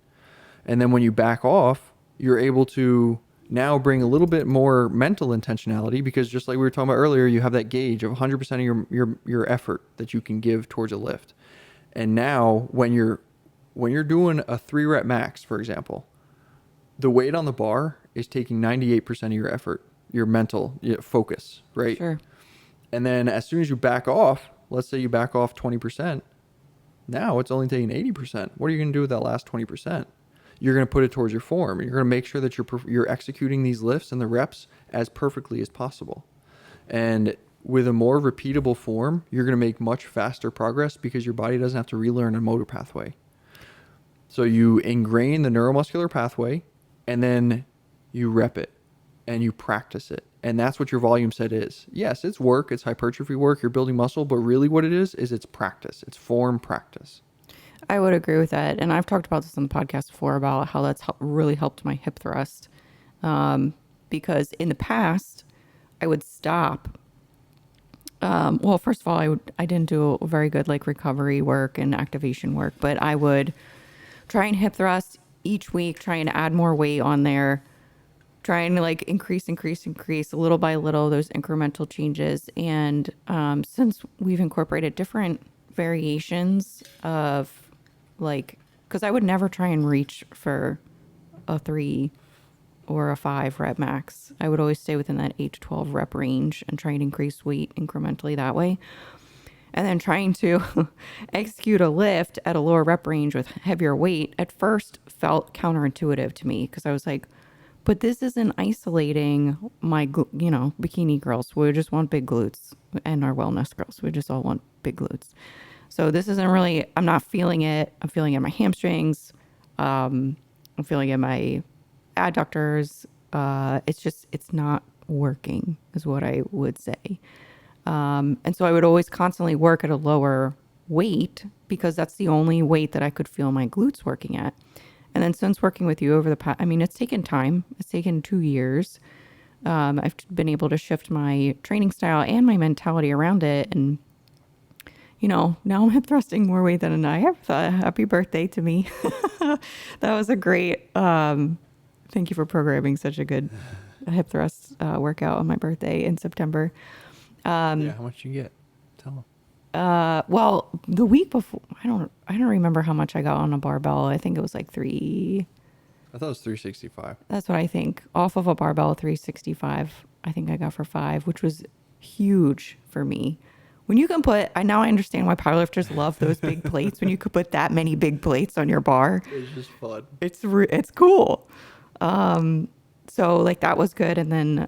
And then when you back off, you're able to now bring a little bit more mental intentionality, because just like we were talking about earlier, you have that gauge of 100% of your effort that you can give towards a lift. And now when you're doing a 3 rep max, for example, the weight on the bar is taking 98% of your effort, your mental focus, right? Sure. And then as soon as you back off, let's say you back off 20%, now it's only taking 80%. What are you going to do with that last 20%? You're going to put it towards your form. You're going to make sure that you're executing these lifts and the reps as perfectly as possible. And with a more repeatable form, you're going to make much faster progress because your body doesn't have to relearn a motor pathway. So you ingrain the neuromuscular pathway and then you rep it and you practice it. And that's what your volume set is. Yes, it's work. It's hypertrophy work. You're building muscle. But really what it is it's practice. It's form practice. I would agree with that. And I've talked about this on the podcast before about how that's really helped my hip thrust. Because in the past, I would stop. Well, first of all, I didn't do very good like recovery work and activation work, but I would try and hip thrust each week, trying to add more weight on there, trying to like increase little by little, those incremental changes. And since we've incorporated different variations of like, because I would never try and reach for a 3 or a 5 rep max. I would always stay within that 8 to 12 rep range and try and increase weight incrementally that way. And then trying to execute a lift at a lower rep range with heavier weight at first felt counterintuitive to me, because I was like, but this isn't isolating my, bikini girls. We just want big glutes, and our wellness girls. We just all want big glutes. So this isn't really, I'm not feeling it. I'm feeling it in my hamstrings. I'm feeling it in my adductors. It's not working is what I would say. And so I would always constantly work at a lower weight because that's the only weight that I could feel my glutes working at. And then since working with you over the past, it's taken time. It's taken 2 years. I've been able to shift my training style and my mentality around it. And, now I'm hip thrusting more weight than I ever thought. Happy birthday to me. That was a great, thank you for programming such a good hip thrust workout on my birthday in September. How much you get? Tell them. Well, the week before, I don't remember how much I got on a barbell. I think it was like 3. I thought it was 365. That's what I think. Off of a barbell, 365. I think I got for 5, which was huge for me. When you can put, now I understand why powerlifters love those big plates. When you could put that many big plates on your bar, It's just fun. it's cool. So like that was good. And then,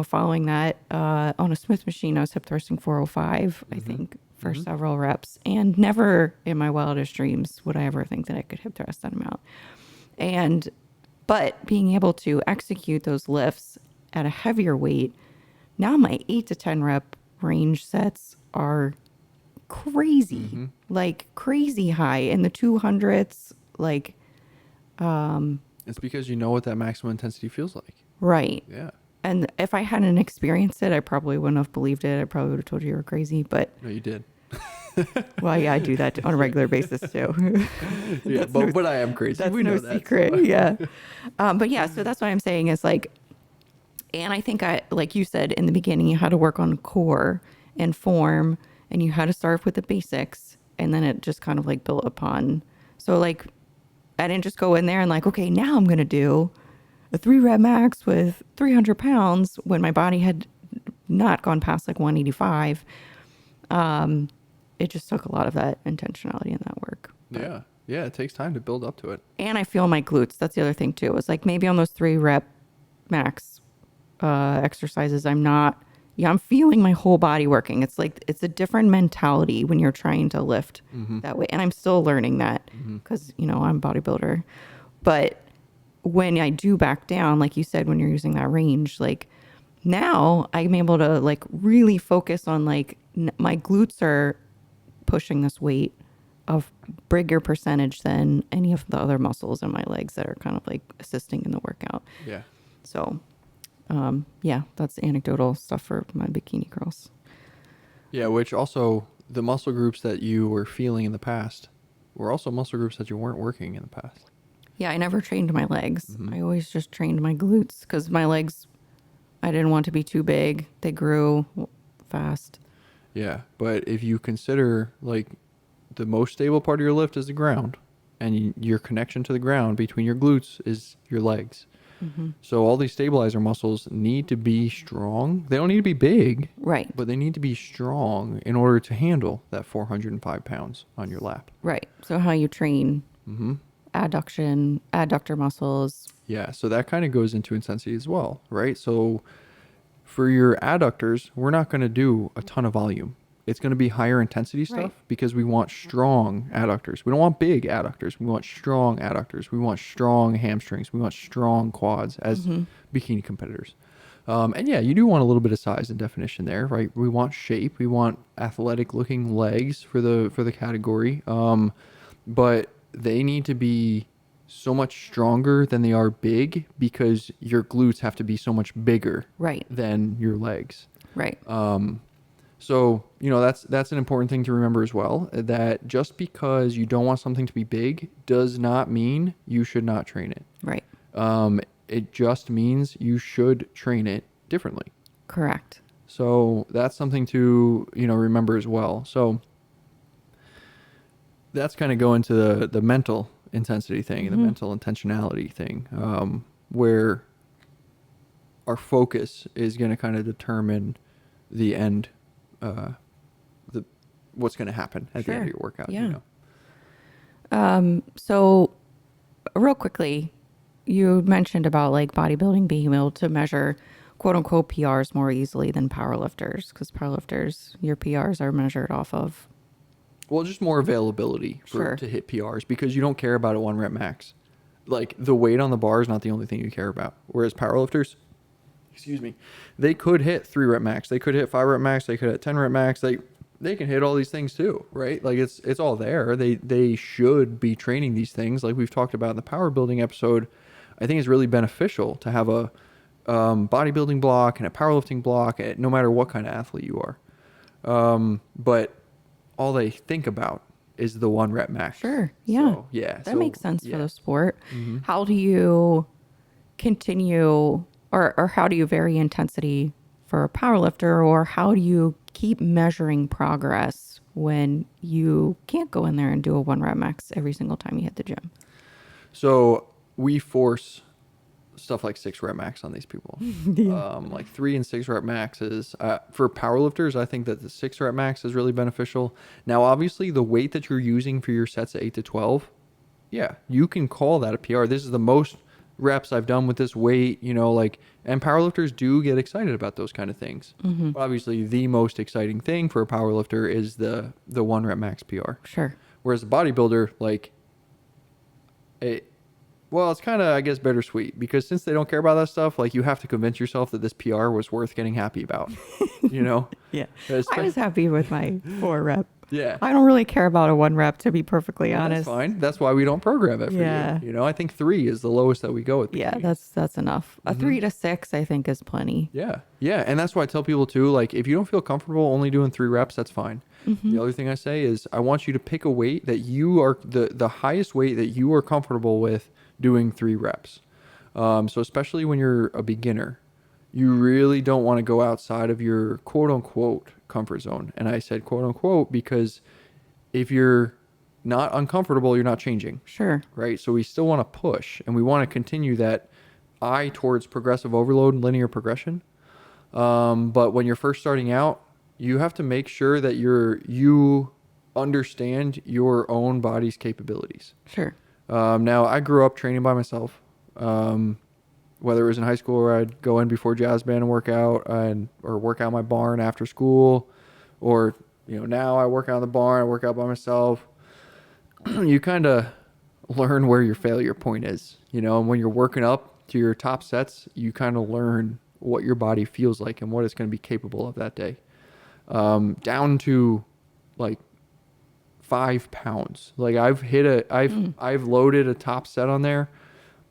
following that, on a Smith machine, I was hip thrusting 405, I think, for several reps. And never in my wildest dreams would I ever think that I could hip thrust that amount. But being able to execute those lifts at a heavier weight, now my 8 to 10 rep range sets are crazy, like crazy high in the 200s, like, It's because you know what that maximum intensity feels like. right. Yeah. And if I hadn't experienced it, I probably wouldn't have believed it. I probably would have told you were crazy, but No, you did. well, yeah, I do that on a regular basis too. Yeah, but I am crazy. That's We no know that. secret. So. Yeah. But yeah, so that's what I'm saying is like, and I think like you said in the beginning, you had to work on core and form, and you had to start with the basics, and then it just kind of like built upon. So like, I didn't just go in there and like, okay, now I'm going to do a 3 rep max with 300 pounds when my body had not gone past like 185. It just took a lot of that intentionality in that work. But, Yeah. Yeah. It takes time to build up to it. and I feel my glutes. That's the other thing too. It's like maybe on those 3 rep max exercises, I'm feeling my whole body working. It's like, it's a different mentality when you're trying to lift that way. And I'm still learning that because, I'm a bodybuilder. But when I do back down, like you said, when you're using that range, like now I'm able to like really focus on like my glutes are pushing this weight of bigger percentage than any of the other muscles in my legs that are kind of like assisting in the workout. Yeah. So, yeah, that's anecdotal stuff for my bikini girls. Yeah. Which also the muscle groups that you were feeling in the past were also muscle groups that you weren't working in the past. Yeah, I never trained my legs. I always just trained my glutes because my legs, I didn't want to be too big. They grew fast. Yeah. But if you consider like the most stable part of your lift is the ground, and your connection to the ground between your glutes is your legs. So all these stabilizer muscles need to be strong. They don't need to be big, Right. but they need to be strong in order to handle that 405 pounds on your lap. Right. So how you train adduction, adductor muscles. Yeah, so that kind of goes into intensity as well, right? So for your adductors, we're not going to do a ton of volume. It's going to be higher intensity stuff Right. because we want strong adductors. We don't want big adductors. We want strong adductors. We want strong hamstrings. We want strong quads as bikini competitors. And yeah, you do want a little bit of size and definition there, right? We want shape. We want athletic looking legs for the category. But they need to be so much stronger than they are big because your glutes have to be so much bigger Right. than your legs. Right. So, that's an important thing to remember as well, that just because you don't want something to be big does not mean you should not train it. Right. It just means you should train it differently. Correct. So that's something to, remember as well. So that's kind of going to the mental intensity thing, the mental intentionality thing, where our focus is going to kind of determine the end, what's going to happen at the end of your workout. Yeah. So real quickly, you mentioned about like bodybuilding being able to measure quote unquote PRs more easily than powerlifters, because powerlifters, your PRs are measured off of. Well, just more availability to hit PRs because you don't care about a 1 rep max. Like the weight on the bar is not the only thing you care about. Whereas powerlifters, they could hit 3 rep max. They could hit 5 rep max. They could hit 10 rep max. They can hit all these things too, right? Like it's all there. They should be training these things. Like we've talked about in the power building episode. I think it's really beneficial to have a bodybuilding block and a powerlifting block, no matter what kind of athlete you are. But all they think about is the 1 rep max. Sure. Yeah. So, yeah. That makes sense for the sport. Mm-hmm. How do you continue or how do you vary intensity for a powerlifter, or how do you keep measuring progress when you can't go in there and do a 1 rep max every single time you hit the gym? So we force stuff like 6 rep max on these people. Like 3 and 6 rep maxes. For powerlifters, I think that the 6 rep max is really beneficial. Now, obviously, the weight that you're using for your sets of 8 to 12, yeah, you can call that a PR. This is the most reps I've done with this weight, you know, like, and powerlifters do get excited about those kind of things. But obviously the most exciting thing for a powerlifter is the 1 rep max PR. Sure. Whereas a bodybuilder, like, well, it's kind of, I guess, bittersweet, because since they don't care about that stuff, like, you have to convince yourself that this PR was worth getting happy about, you know? Yeah. I was happy with my 4 rep. Yeah. I don't really care about a 1 rep, to be perfectly honest. That's fine. That's why we don't program it for you. You know, I think 3 is the lowest that we go with. Yeah, that's enough. A 3 to 6, I think, is plenty. Yeah. Yeah. And that's why I tell people too, like, if you don't feel comfortable only doing 3 reps, that's fine. The other thing I say is I want you to pick a weight that you are the highest weight that you are comfortable with doing 3 reps. So especially when you're a beginner, you really don't want to go outside of your quote unquote comfort zone. And I said quote unquote because if you're not uncomfortable, you're not changing. Sure. Right. So we still want to push, and we want to continue that eye towards progressive overload and linear progression. But when you're first starting out, you have to make sure that you understand your own body's capabilities. Sure. Now, I grew up training by myself. Whether it was in high school where I'd go in before jazz band and work out, or work out in my barn after school, or, you know, now I work out in the barn, I work out by myself. You kind of learn where your failure point is, you know, and when you're working up to your top sets, you kind of learn what your body feels like and what it's going to be capable of that day. Down to like 5 pounds. Like I've loaded a top set on there,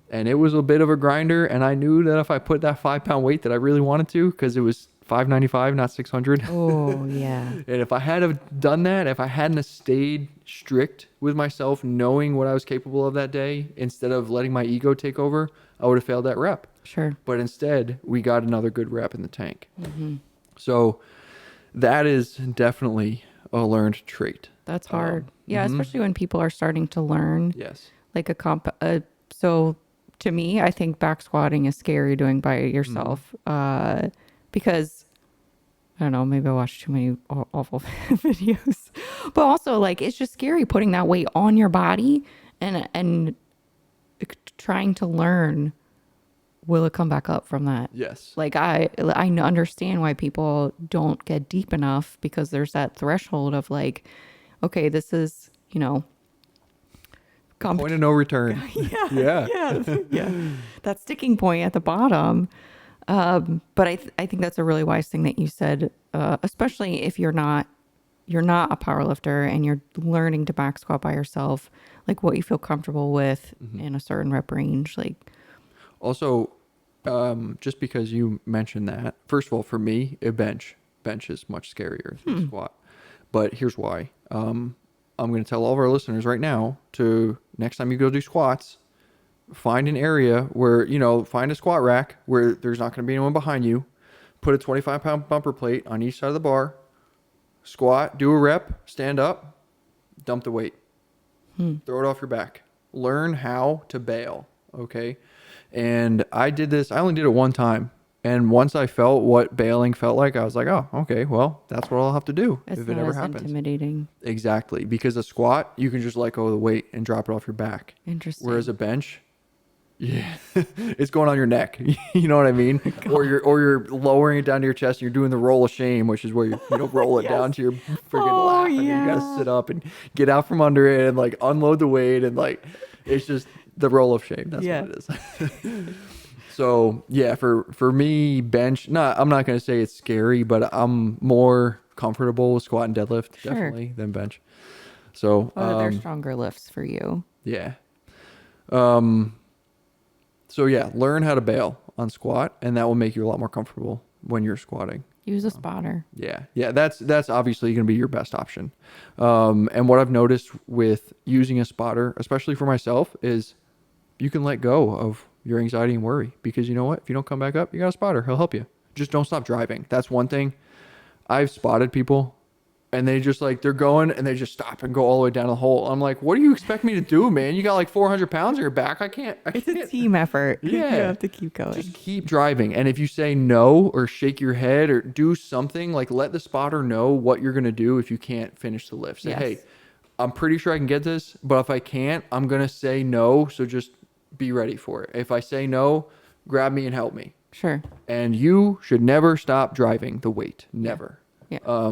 and it was a bit of a grinder. And I knew that if I put that 5 pound weight that I really wanted to, because it was 595, not 600. Oh yeah. And if I had have done that, if I hadn't have stayed strict with myself, knowing what I was capable of that day, instead of letting my ego take over, I would have failed that rep. Sure. But instead, we got another good rep in the tank. So that is definitely a learned trait. That's hard. Yeah, especially when people are starting to learn. Yes. Like so to me, I think back squatting is scary doing by yourself. Because I don't know, maybe I watched too many awful videos. But also, like, it's just scary putting that weight on your body and trying to learn, will it come back up from that? Yes. Like, I understand why people don't get deep enough, because there's that threshold of like, okay, this is, you know, Point of no return. yeah. That sticking point at the bottom. But I think that's a really wise thing that you said, especially if you're not a power lifter and you're learning to back squat by yourself, like what you feel comfortable with in a certain rep range. Like, also, just because you mentioned that, first of all, for me, a bench is much scarier than squat. But here's why. I'm going to tell all of our listeners right now to, next time you go do squats, find an area where, you know, find a squat rack where there's not going to be anyone behind you. Put a 25-pound bumper plate on each side of the bar. Squat, do a rep, stand up, dump the weight. Throw it off your back. Learn how to bail, okay? And I did this, I only did it one time. And once I felt what bailing felt like, I was like, oh, okay, well, that's what I'll have to do if it ever happens. Intimidating. Exactly. Because a squat, you can just let go of the weight and drop it off your back. Interesting. Whereas a bench, yeah, it's going on your neck. You know what I mean? Or you're lowering it down to your chest and you're doing the roll of shame, which is where you roll it down to your freaking lap, and you gotta sit up and get out from under it and like unload the weight, and like it's just the roll of shame. That's what it is. So yeah, for me, bench, I'm not going to say it's scary, but I'm more comfortable with squat and deadlift definitely than bench. So they're stronger lifts for you. Yeah. So yeah, learn how to bail on squat, and that will make you a lot more comfortable when you're squatting. Use a spotter. Yeah. That's obviously going to be your best option. And what I've noticed with using a spotter, especially for myself, is you can let go of your anxiety and worry, because you know what? If you don't come back up, you got a spotter. He'll help you. Just don't stop driving. That's one thing. I've spotted people and they just like, they're going and they just stop and go all the way down the hole. I'm like, what do you expect me to do, man? You got like 400 pounds on your back. I can't. It's a team effort. Yeah. You have to keep going. Just keep driving. And if you say no or shake your head or do something, like let the spotter know what you're going to do if you can't finish the lift. Say, hey, I'm pretty sure I can get this, but if I can't, I'm going to say no. So just be ready for it. If I say no, grab me and help me. Sure. And you should never stop driving the weight. Never. Yeah.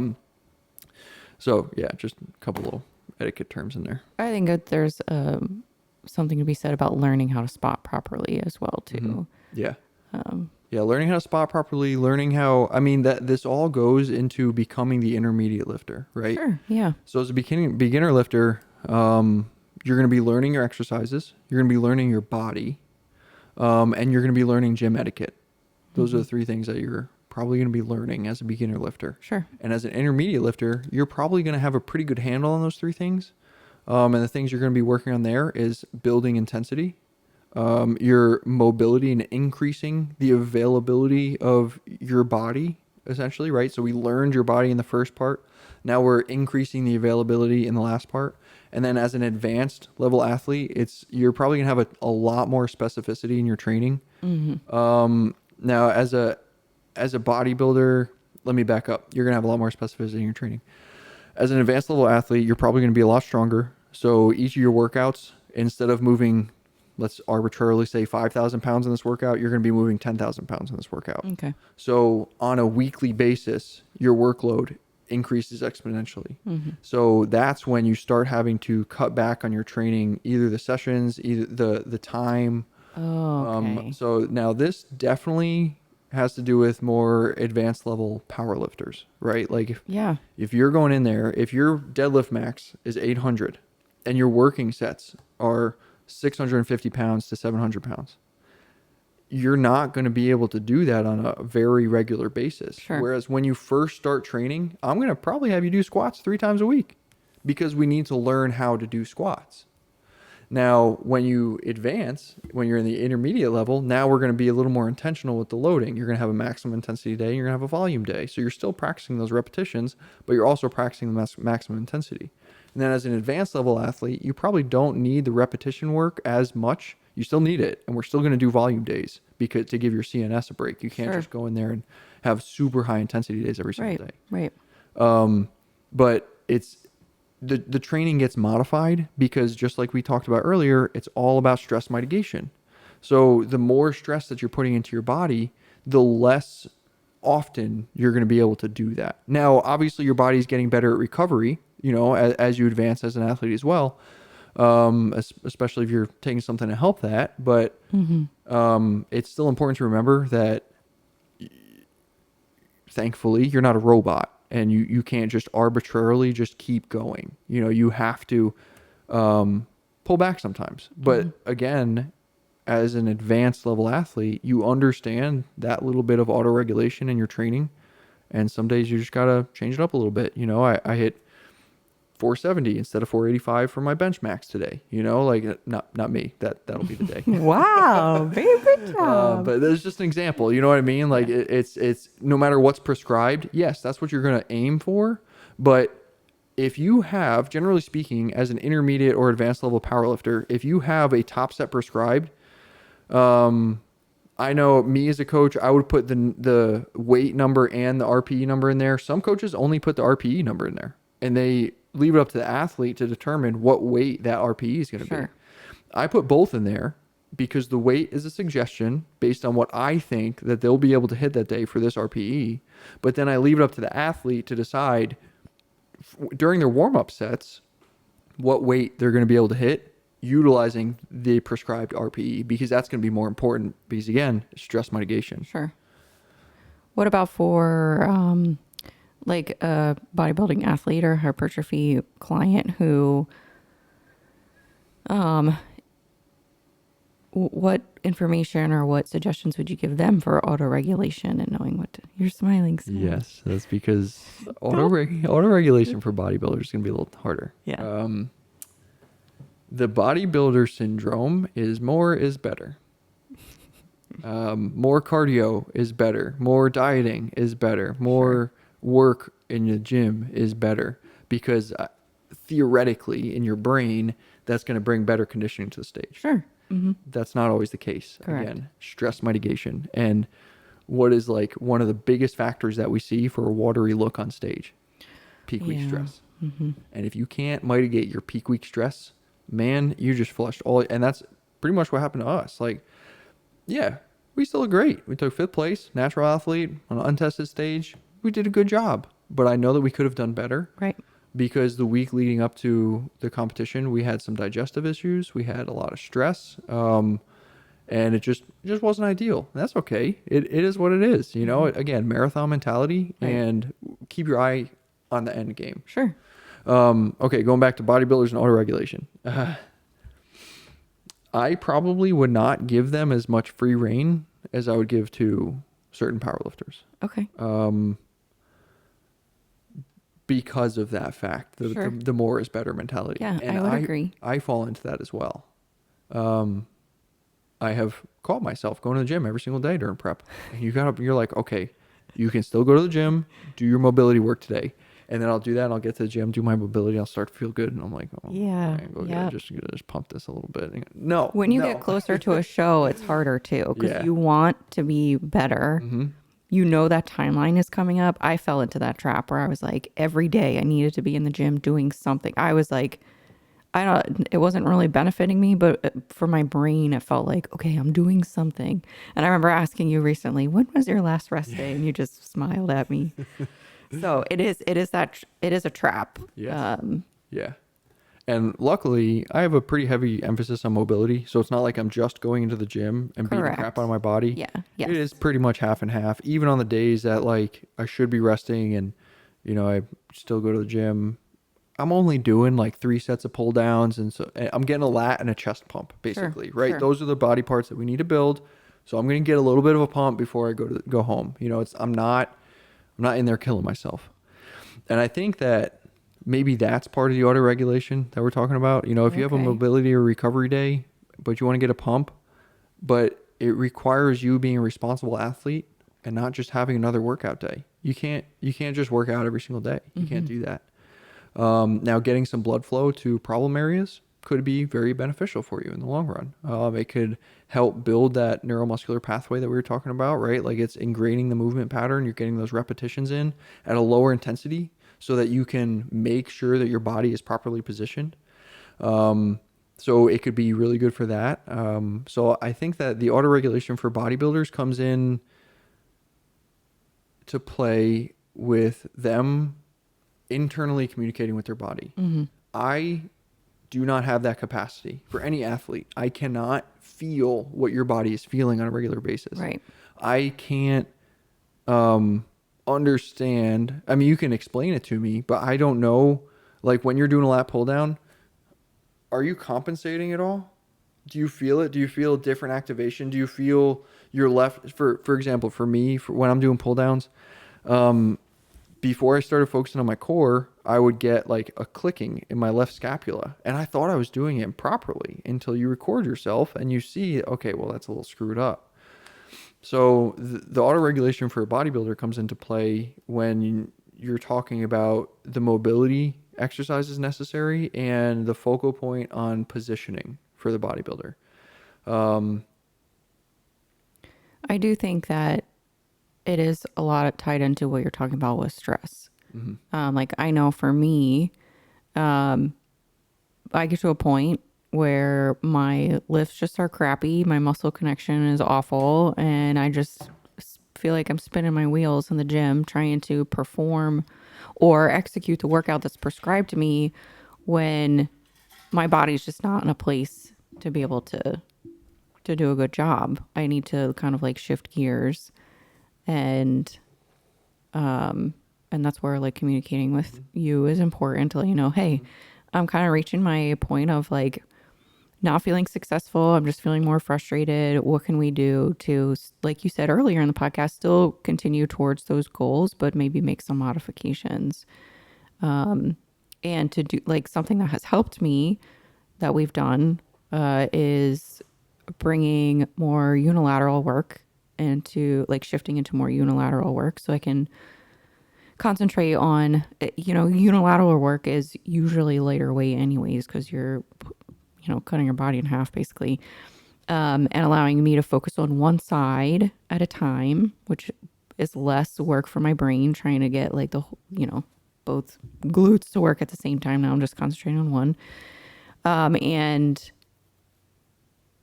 So yeah, just a couple little etiquette terms in there. I think that there's something to be said about learning how to spot properly as well too. Mm-hmm. Yeah. Yeah, learning how to spot properly, learning how, I mean, that this all goes into becoming the intermediate lifter, right? Sure. Yeah. So as a beginner lifter, you're going to be learning your exercises, you're going to be learning your body, and you're going to be learning gym etiquette. Those are the three things that you're probably going to be learning as a beginner lifter. Sure. And as an intermediate lifter, you're probably going to have a pretty good handle on those three things. And the things you're going to be working on there is building intensity, your mobility, and increasing the availability of your body, essentially, right? So we learned your body in the first part. Now we're increasing the availability in the last part. And then as an advanced level athlete, you're probably going to have a lot more specificity in your training. Now as a bodybuilder, let me back up. You're going to have a lot more specificity in your training. As an advanced level athlete, you're probably going to be a lot stronger. So each of your workouts, instead of moving, let's arbitrarily say 5,000 pounds in this workout, you're going to be moving 10,000 pounds in this workout. Okay. So on a weekly basis, your workload increases exponentially. So that's when you start having to cut back on your training, either the sessions, either the time. Okay. So now this definitely has to do with more advanced level power lifters, right? Like if you're going in there, if your deadlift max is 800 and your working sets are 650 pounds to 700 pounds, you're not going to be able to do that on a very regular basis. Sure. Whereas when you first start training, I'm going to probably have you do squats 3 times a week because we need to learn how to do squats. Now, when you advance, when you're in the intermediate level, now we're going to be a little more intentional with the loading. You're going to have a maximum intensity day, and you're going to have a volume day. So you're still practicing those repetitions, but you're also practicing the maximum intensity. And then as an advanced level athlete, you probably don't need the repetition work as much. You still need it, and we're still going to do volume days because to give your CNS a break. You can't just go in there and have super high intensity days every single day. Right. But it's the training gets modified because just like we talked about earlier, it's all about stress mitigation. So the more stress that you're putting into your body, the less often you're going to be able to do that. Now, obviously your body's getting better at recovery, as you advance as an athlete as well. Especially if you're taking something to help that, but, it's still important to remember that thankfully you're not a robot. And you can't just arbitrarily just keep going. You have to pull back sometimes. But again, as an advanced level athlete, you understand that little bit of auto regulation in your training. And some days you just got to change it up a little bit. I hit 470 instead of 485 for my bench max today. Not me. That'll be the day. Wow, very good job. But there's just an example. You know what I mean? Like it's no matter what's prescribed. Yes, that's what you're going to aim for. But if you have, generally speaking, as an intermediate or advanced level powerlifter, if you have a top set prescribed, I know me as a coach, I would put the weight number and the RPE number in there. Some coaches only put the RPE number in there, and they leave it up to the athlete to determine what weight that RPE is going to be. I put both in there because the weight is a suggestion based on what I think that they'll be able to hit that day for this RPE. But then I leave it up to the athlete to decide during their warm-up sets what weight they're going to be able to hit utilizing the prescribed RPE, because that's going to be more important because, again, stress mitigation. Sure. What about for like a bodybuilding athlete or hypertrophy client who, what information or what suggestions would you give them for auto regulation and knowing what to, you're smiling. So. Yes, that's because auto regulation for bodybuilders is going to be a little harder. Yeah. The bodybuilder syndrome is more is better. More cardio is better. More dieting is better. More work in the gym is better, because theoretically in your brain, that's going to bring better conditioning to the stage. Sure. That's not always the case. Correct. Again, stress mitigation. And what is like one of the biggest factors that we see for a watery look on stage? Peak week stress. And if you can't mitigate your peak week stress, man, you just flushed all. And that's pretty much what happened to us. Like, yeah, we still look great. We took 5th place, natural athlete on an untested stage. We did a good job, but I know that we could have done better. Right. Because the week leading up to the competition, we had some digestive issues. We had a lot of stress. And it just wasn't ideal. That's okay. It is what it is. You know, again, marathon mentality, Right. and keep your eye on the end game. Sure. Okay, going back to bodybuilders and autoregulation. I probably would not give them as much free reign as I would give to certain powerlifters. Okay. Because of that fact, Sure. the more is better mentality. Yeah, And I would agree. I fall into that as well. I have caught myself going to the gym every single day during prep. And you're like, okay, you can still go to the gym, do your mobility work today. And then I'll do that and I'll get to the gym, do my mobility, I'll start to feel good. And I'm like, oh, Yeah, just pump this a little bit. No. When you get closer to a show, it's harder too, because Yeah. you want to be better. You know that timeline is coming up. I fell into that trap where I was like, every day I needed to be in the gym doing something. I was like, it wasn't really benefiting me, but for my brain, it felt like, okay, I'm doing something. And I remember asking you recently, when was your last rest day? And you just smiled at me. So it is a trap. Yes. Yeah. And luckily, I have a pretty heavy emphasis on mobility. So it's not like I'm just going into the gym and beating the crap out of my body. Yeah. Yes. It is pretty much half and half, even on the days that like I should be resting and, you know, I still go to the gym. I'm only doing like 3 sets of pull downs. And so I'm getting a lat and a chest pump, basically, right? Sure. Those are the body parts that we need to build. So I'm going to get a little bit of a pump before I go home. You know, I'm not in there killing myself. And I think that maybe that's part of the auto regulation that we're talking about. You know, if you have a mobility or recovery day, but you want to get a pump, but it requires you being a responsible athlete and not just having another workout day. You can't just work out every single day. You can't do that. Now, getting some blood flow to problem areas could be very beneficial for you in the long run. It could help build that neuromuscular pathway that we were talking about, right? Like it's ingraining the movement pattern. You're getting those repetitions in at a lower intensity so that you can make sure that your body is properly positioned. So it could be really good for that. So I think that the auto-regulation for bodybuilders comes in to play with them internally communicating with their body. I do not have that capacity for any athlete. I cannot feel what your body is feeling on a regular basis. Right. I can't understand. I mean, you can explain it to me, but I don't know. Like when you're doing a lat pull down, are you compensating at all? Do you feel it? Do you feel different activation? Do you feel your left, for example, for me, when I'm doing pull downs, before I started focusing on my core, I would get like a clicking in my left scapula. And I thought I was doing it properly until you record yourself and you see, okay, well, that's a little screwed up. So the auto-regulation for a bodybuilder comes into play when you're talking about the mobility exercises necessary and the focal point on positioning for the bodybuilder. I do think that it is a lot tied into what you're talking about with stress. Like I know for me, I get to a point where my lifts just are crappy. My muscle connection is awful. And I just feel like I'm spinning my wheels in the gym trying to perform or execute the workout that's prescribed to me when my body's just not in a place to be able to do a good job. I need to kind of like shift gears and that's where like communicating with you is important to let you know, hey, I'm kind of reaching my point of like not feeling successful. I'm just feeling more frustrated. What can we do to, like you said earlier in the podcast, still continue towards those goals, but maybe make some modifications? And to do like something that has helped me that we've done is bringing more unilateral work into like shifting into more unilateral work so I can concentrate on, unilateral work is usually lighter weight anyways, because you're, cutting your body in half basically, and allowing me to focus on one side at a time, which is less work for my brain trying to get like the, both glutes to work at the same time. Now I'm just concentrating on one. And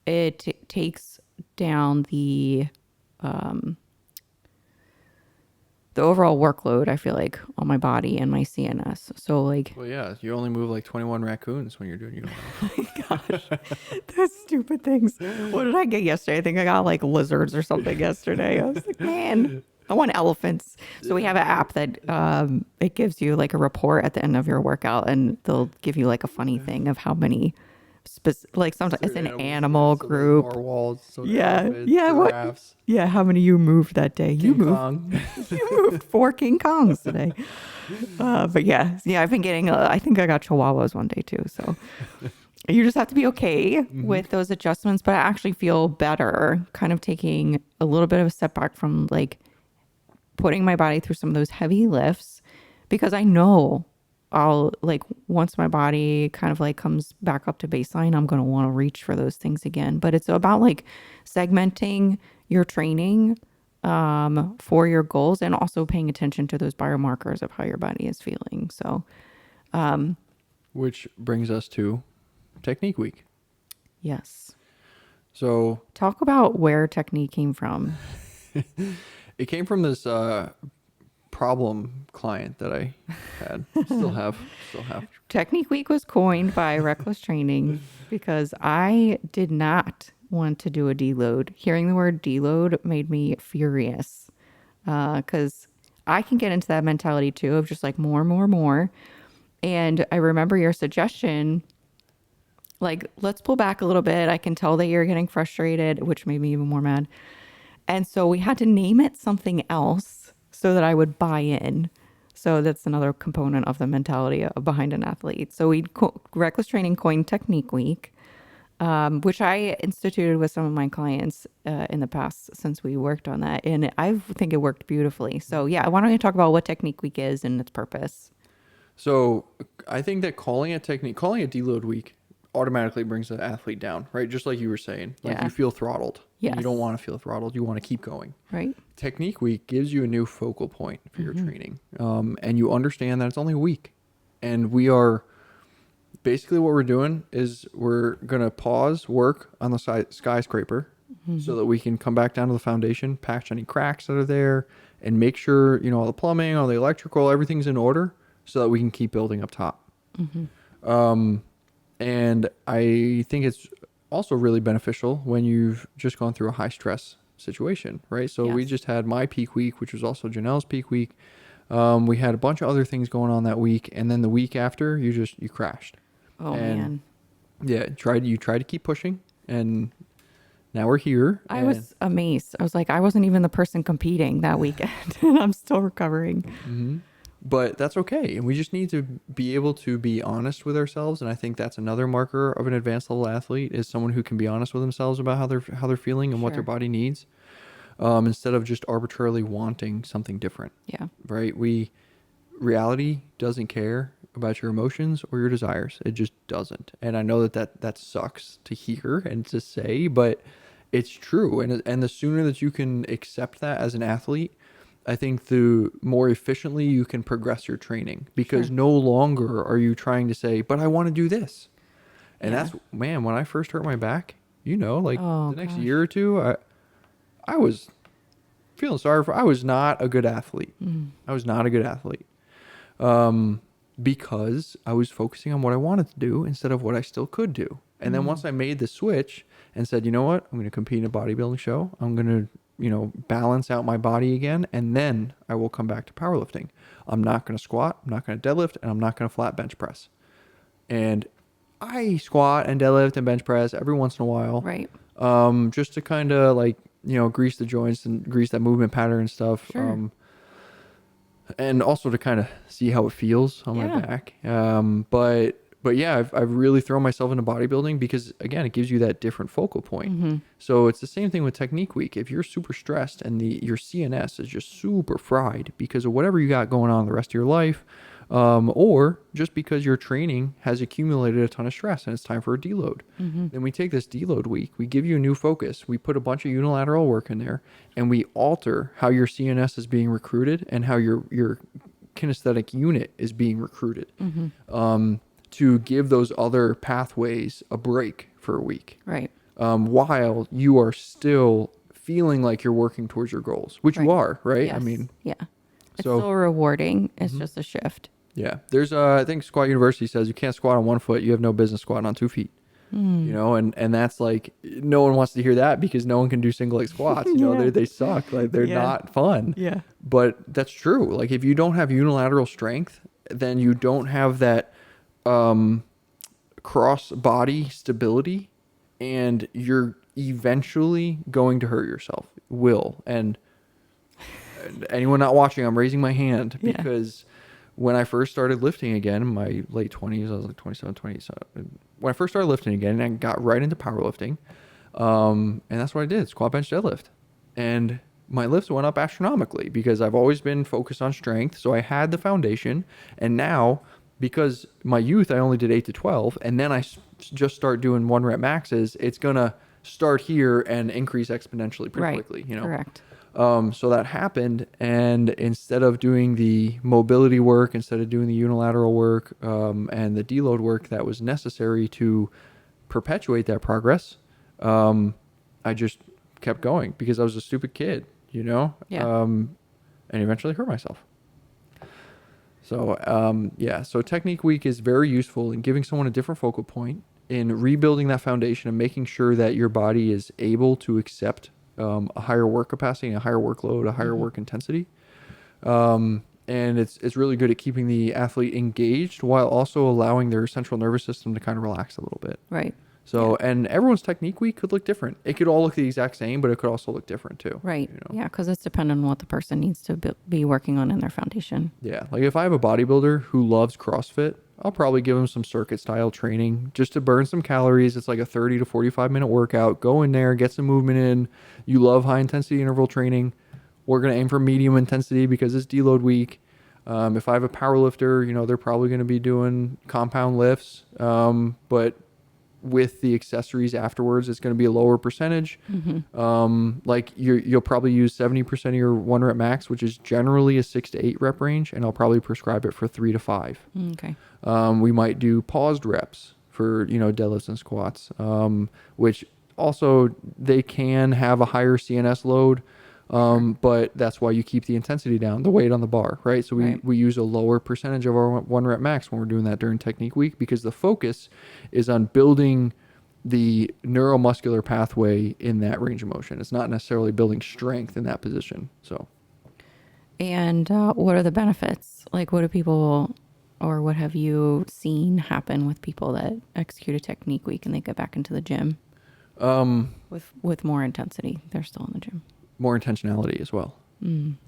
it takes down the overall workload, I feel like, on my body and my CNS. So like, Well, yeah, you only move like 21 raccoons when you're doing yoga. oh my gosh, those stupid things. What did I get yesterday? I think I got like lizards or something yesterday. I was like, man, I want elephants. So we have an app that it gives you like a report at the end of your workout, and they'll give you like a funny thing of how many like sometimes it's Certain an animals, animal some group. narwhals, some Yeah, elephants, yeah. What? giraffes, Yeah, how many you moved that day? You King moved. Kong. You moved 4 King Kongs today. But yeah, I've been getting. I think I got Chihuahuas one day too. So you just have to be okay with those adjustments. But I actually feel better, kind of taking a little bit of a step back from like putting my body through some of those heavy lifts, because I know I'll like once my body kind of like comes back up to baseline, I'm going to want to reach for those things again. But it's about like segmenting your training for your goals, and also paying attention to those biomarkers of how your body is feeling. So Which brings us to Technique Week. yes, So talk about where technique came from. it came from this problem client that I had. Still have. Technique Week was coined by Reckless Training because I did not want to do a deload. Hearing the word deload made me furious because I can get into that mentality too of just like more, more, more. And I remember your suggestion, like, let's pull back a little bit. I can tell that you're getting frustrated, which made me even more mad. And so we had to name it something else so that I would buy in. So that's another component of the mentality behind an athlete. So Reckless Training coined Technique Week, which I instituted with some of my clients in the past since we worked on that. And I think it worked beautifully. So yeah, why don't you talk about what Technique Week is and its purpose? So I think that calling it deload week automatically brings the athlete down, right? Just like you were saying, like Yeah. you feel throttled. Yes. You don't want to feel throttled. You want to keep going. Right. Technique week gives you a new focal point for your training. And you understand that it's only a week. And we are basically what we're doing is we're going to pause work on the skyscraper so that we can come back down to the foundation, patch any cracks that are there, and make sure, all the plumbing, all the electrical, everything's in order so that we can keep building up top. And I think it's also really beneficial when you've just gone through a high stress situation, right? So we Yes. just had my peak week, which was also Janelle's peak week. We had a bunch of other things going on that week, and then the week after, you crashed. Oh, And man. yeah, you tried to keep pushing, and now we're here. I was amazed. I was like, I wasn't even the person competing that weekend, and I'm still recovering. But that's okay. And we just need to be able to be honest with ourselves. And I think that's another marker of an advanced level athlete is someone who can be honest with themselves about how they're feeling and what their Sure. body needs, instead of just arbitrarily wanting something different. Yeah. Right? Reality doesn't care about your emotions or your desires. It just doesn't. And I know that sucks to hear and to say, but it's true. And the sooner that you can accept that as an athlete, I think the more efficiently you can progress your training, because Sure. no longer are you trying to say, but I want to do this. And Yeah. that's, man, when I first hurt my back, like Oh, the next gosh. year or two, I was feeling sorry I was not a good athlete. I was not a good athlete. Because I was focusing on what I wanted to do instead of what I still could do. And then once I made the switch and said, you know what, I'm going to compete in a bodybuilding show. I'm going to, balance out my body again. And then I will come back to powerlifting. I'm not going to squat. I'm not going to deadlift, and I'm not going to flat bench press. And I squat and deadlift and bench press every once in a while. Right. Just to kind of like, grease the joints and grease that movement pattern and stuff. Sure. And also to kind of see how it feels on my back. But yeah, I've really thrown myself into bodybuilding because, again, it gives you that different focal point. So it's the same thing with Technique Week. If you're super stressed and your CNS is just super fried because of whatever you got going on the rest of your life, or just because your training has accumulated a ton of stress and it's time for a deload, then we take this deload week, we give you a new focus, we put a bunch of unilateral work in there, and we alter how your CNS is being recruited and how your kinesthetic unit is being recruited, to give those other pathways a break for a week. Right. while you are still feeling like you're working towards your goals, which you are, right? Yes. I mean, yeah. It's so still rewarding. It's just a shift. yeah, there's I think Squat University says you can't squat on 1 foot. You have no business squatting on 2 feet. You know, and that's like, no one wants to hear that because no one can do single leg squats. You know, they suck. Like they're not fun. Yeah. But that's true. Like if you don't have unilateral strength, then you don't have that cross body stability, and you're eventually going to hurt yourself. And anyone not watching, I'm raising my hand because when I first started lifting again in my late 20s, I was like 27, 27. When I first started lifting again, I got right into powerlifting. And that's what I did, squat, bench, deadlift. And my lifts went up astronomically because I've always been focused on strength. So I had the foundation. And now, because my youth, I only did 8 to 12. And then I just start doing 1 rep maxes. It's going to start here and increase exponentially pretty quickly, you know? Correct. So that happened, and instead of doing the mobility work, instead of doing the unilateral work, and the deload work that was necessary to perpetuate that progress, I just kept going because I was a stupid kid, you know? Yeah. And eventually hurt myself. So, so technique week is very useful in giving someone a different focal point, in rebuilding that foundation and making sure that your body is able to accept a higher work capacity, a higher workload, a higher work intensity. And it's really good at keeping the athlete engaged while also allowing their central nervous system to kind of relax a little bit. Right. So, and everyone's technique week could look different. It could all look the exact same, but it could also look different too. Right. You know? Yeah, because it's dependent on what the person needs to be working on in their foundation. Yeah. Like if I have a bodybuilder who loves CrossFit, I'll probably give them some circuit style training just to burn some calories. It's like a 30 to 45-minute workout. Go in there, get some movement in. You love high intensity interval training. We're going to aim for medium intensity because it's deload week. If I have a power lifter, you know, they're probably going to be doing compound lifts. But with the accessories afterwards, it's going to be a lower percentage. Like you'll probably use 70% of your 1 rep max, which is generally a 6 to 8 rep range, and I'll probably prescribe it for 3 to 5. Okay. We might do paused reps for, you know, deadlifts and squats, which also they can have a higher CNS load. But that's why you keep the intensity down, the weight on the bar, right? So we use a lower percentage of our 1 rep max when we're doing that during technique week, because the focus is on building the neuromuscular pathway in that range of motion. It's not necessarily building strength in that position. So. And what are the benefits? Like, what do people, or what have you seen happen with people that execute a technique week and they get back into the gym with more intensity? They're still in the gym. More intentionality as well.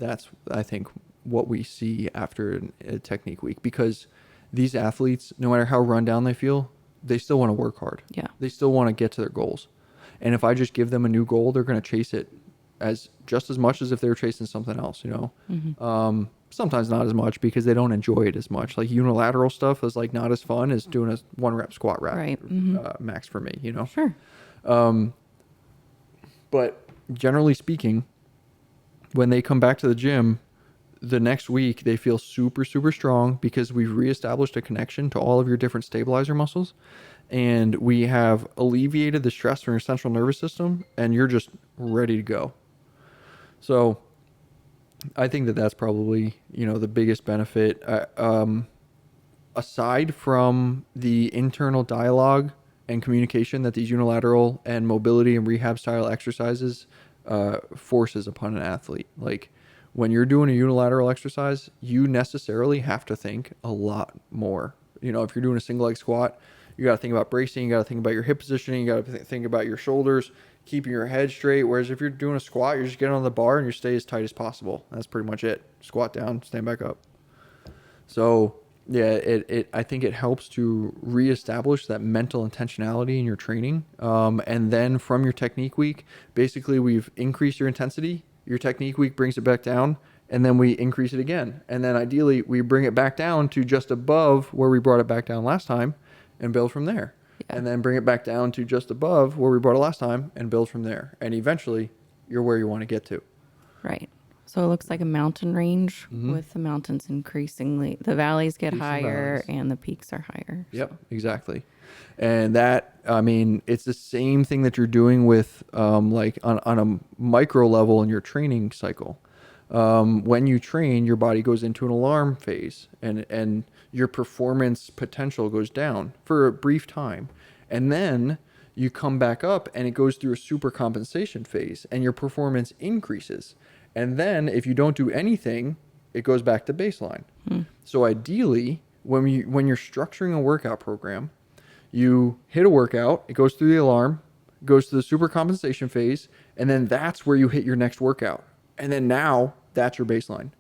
That's, I think, what we see after a technique week, because these athletes, no matter how run down they feel, they still want to work hard. Yeah. They still want to get to their goals. And if I just give them a new goal, they're going to chase it just as much as if they were chasing something else, you know? Sometimes not as much because they don't enjoy it as much. Like unilateral stuff is like not as fun as doing a 1 rep squat rack max for me, you know? Sure. But generally speaking, when they come back to the gym, the next week they feel super, super strong because we've reestablished a connection to all of your different stabilizer muscles, and we have alleviated the stress from your central nervous system, and you're just ready to go. So I think that that's probably, you know, the biggest benefit. Aside from the internal dialogue and communication that these unilateral and mobility and rehab style exercises forces upon an athlete. Like when you're doing a unilateral exercise, you necessarily have to think a lot more. You know, if you're doing a single leg squat, you got to think about bracing, you got to think about your hip positioning, you got to think about your shoulders, keeping your head straight. Whereas if you're doing a squat, you're just getting on the bar and you stay as tight as possible. That's pretty much it. Squat down, stand back up. So yeah, I think it helps to reestablish that mental intentionality in your training. And then from your technique week, basically we've increased your intensity. Your technique week brings it back down, and then we increase it again. And then ideally we bring it back down to just above where we brought it back down last time and build from there. Yeah. And then bring it back down to just above where we brought it last time and build from there. And eventually you're where you want to get to. Right. So it looks like a mountain range with the mountains increasingly, the valleys get higher and the peaks are higher. Yep, exactly. And that I mean, it's the same thing that you're doing with like on a micro level in your training cycle. When you train, your body goes into an alarm phase, and your performance potential goes down for a brief time, and then you come back up and it goes through a super compensation phase, and your performance increases. And then if you don't do anything, it goes back to baseline. So ideally, when you're structuring a workout program, you hit a workout, it goes through the alarm, goes to the super compensation phase, and then that's where you hit your next workout. And then now that's your baseline.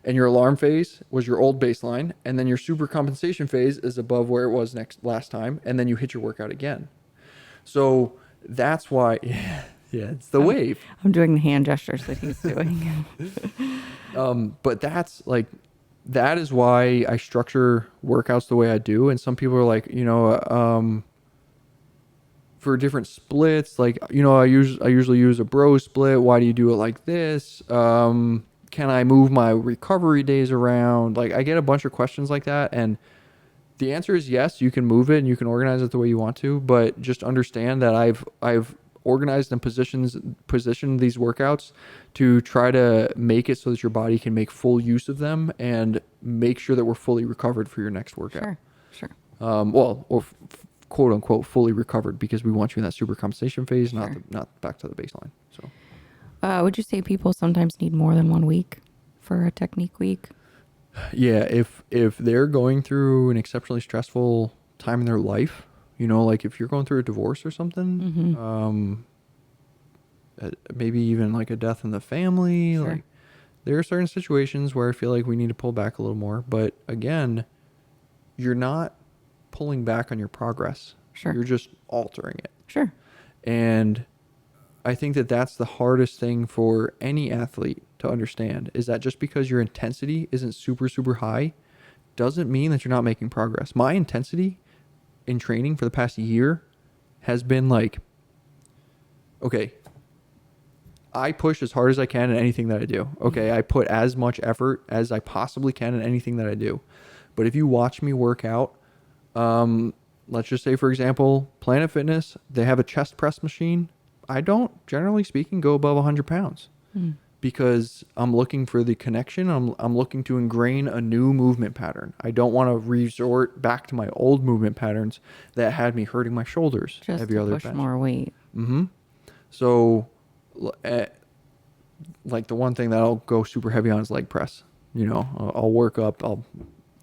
And your alarm phase was your old baseline, and then your super compensation phase is above where it was last time, and then you hit your workout again. So that's why, yeah, it's the wave. I'm doing the hand gestures that he's doing. But that is why I structure workouts the way I do. And some people are like, for different splits, like, I usually use a bro split. Why do you do it like this? Can I move my recovery days around? Like, I get a bunch of questions like that. And the answer is yes, you can move it and you can organize it the way you want to, but just understand that I've organized and positioned these workouts to try to make it so that your body can make full use of them and make sure that we're fully recovered for your next workout. Sure. Or quote unquote fully recovered, because we want you in that super compensation phase, Sure. not back to the baseline. So, Would you say people sometimes need more than 1 week for a technique week? yeah, if they're going through an exceptionally stressful time in their life, like if you're going through a divorce or something, maybe even like a death in the family, Sure. like there are certain situations where I feel like we need to pull back a little more. But again, you're not pulling back on your progress. Sure. You're just altering it. Sure. And I think that that's the hardest thing for any athlete to understand, is that just because your intensity isn't super, super high doesn't mean that you're not making progress. My intensity in training for the past year has been like, okay, I push as hard as I can in anything that I do. Okay, I put as much effort as I possibly can in anything that I do. But if you watch me work out, let's just say, for example, Planet Fitness, they have a chest press machine. I don't, generally speaking, go above 100 pounds because I'm looking for the connection. I'm looking to ingrain a new movement pattern. I don't want to resort back to my old movement patterns that had me hurting my shoulders Just every to other push bench. more weight. So, like the one thing that I'll go super heavy on is leg press. I'll work up, I'll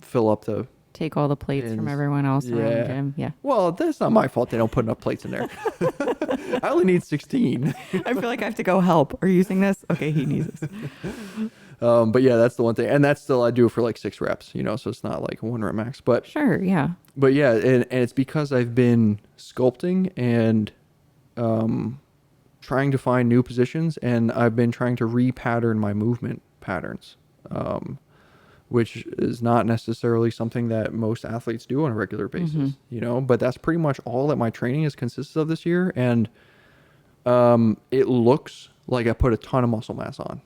fill up the Take all the plates from pins. everyone else around the Yeah. gym. Yeah. Well, that's not my fault. They don't put enough plates in there. I only need 16. I feel like I have to go help. Are you using this? Okay, he needs this. But yeah, that's the one thing. And that's still, I do it for like 6 reps, so it's not like a 1 rep max. But Sure, yeah. yeah, and it's because I've been sculpting and trying to find new positions, and I've been trying to repattern my movement patterns, which is not necessarily something that most athletes do on a regular basis, but that's pretty much all that my training has consisted of this year. And it looks like I put a ton of muscle mass on,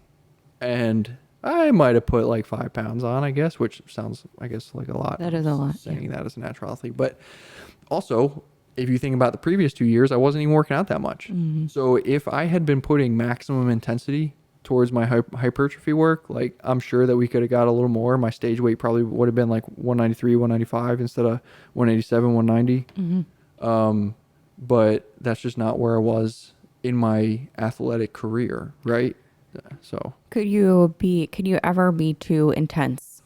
and I might have put like 5 pounds on, I guess, which sounds, I guess, like a lot. That is a lot, saying that as a natural athlete. But also, if you think about the previous 2 years, I wasn't even working out that much. So if I had been putting maximum intensity towards my hypertrophy work, like I'm sure that we could have got a little more. My stage weight probably would have been like 193, 195 instead of 187, 190. But that's just not where I was in my athletic career, right? So Could you ever be too intense?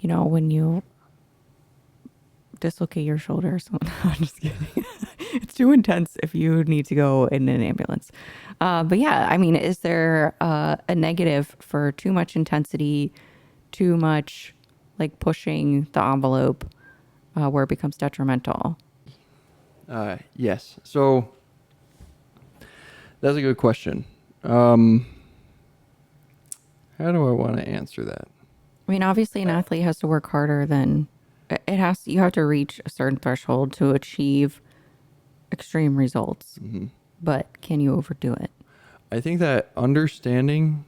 When you dislocate your shoulder or something. I'm just kidding. It's too intense if you need to go in an ambulance. But yeah, I mean, is there a negative for too much intensity, too much like pushing the envelope where it becomes detrimental? yes. So that's a good question. How do I want to answer that? I mean, obviously an athlete has to work harder than you have to reach a certain threshold to achieve extreme results. But can you overdo it? I think that understanding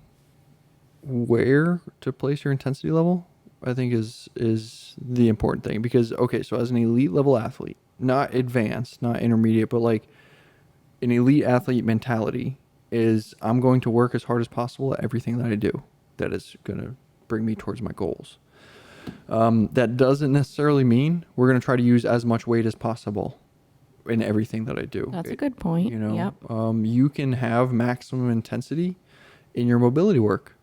where to place your intensity level, I think is the important thing. Because, okay, so as an elite level athlete, not advanced, not intermediate, but like an elite athlete mentality is I'm going to work as hard as possible at everything that I do that is going to bring me towards my goals. That doesn't necessarily mean we're going to try to use as much weight as possible in everything that I do. That's a good point. You know, Yep. you can have maximum intensity in your mobility work,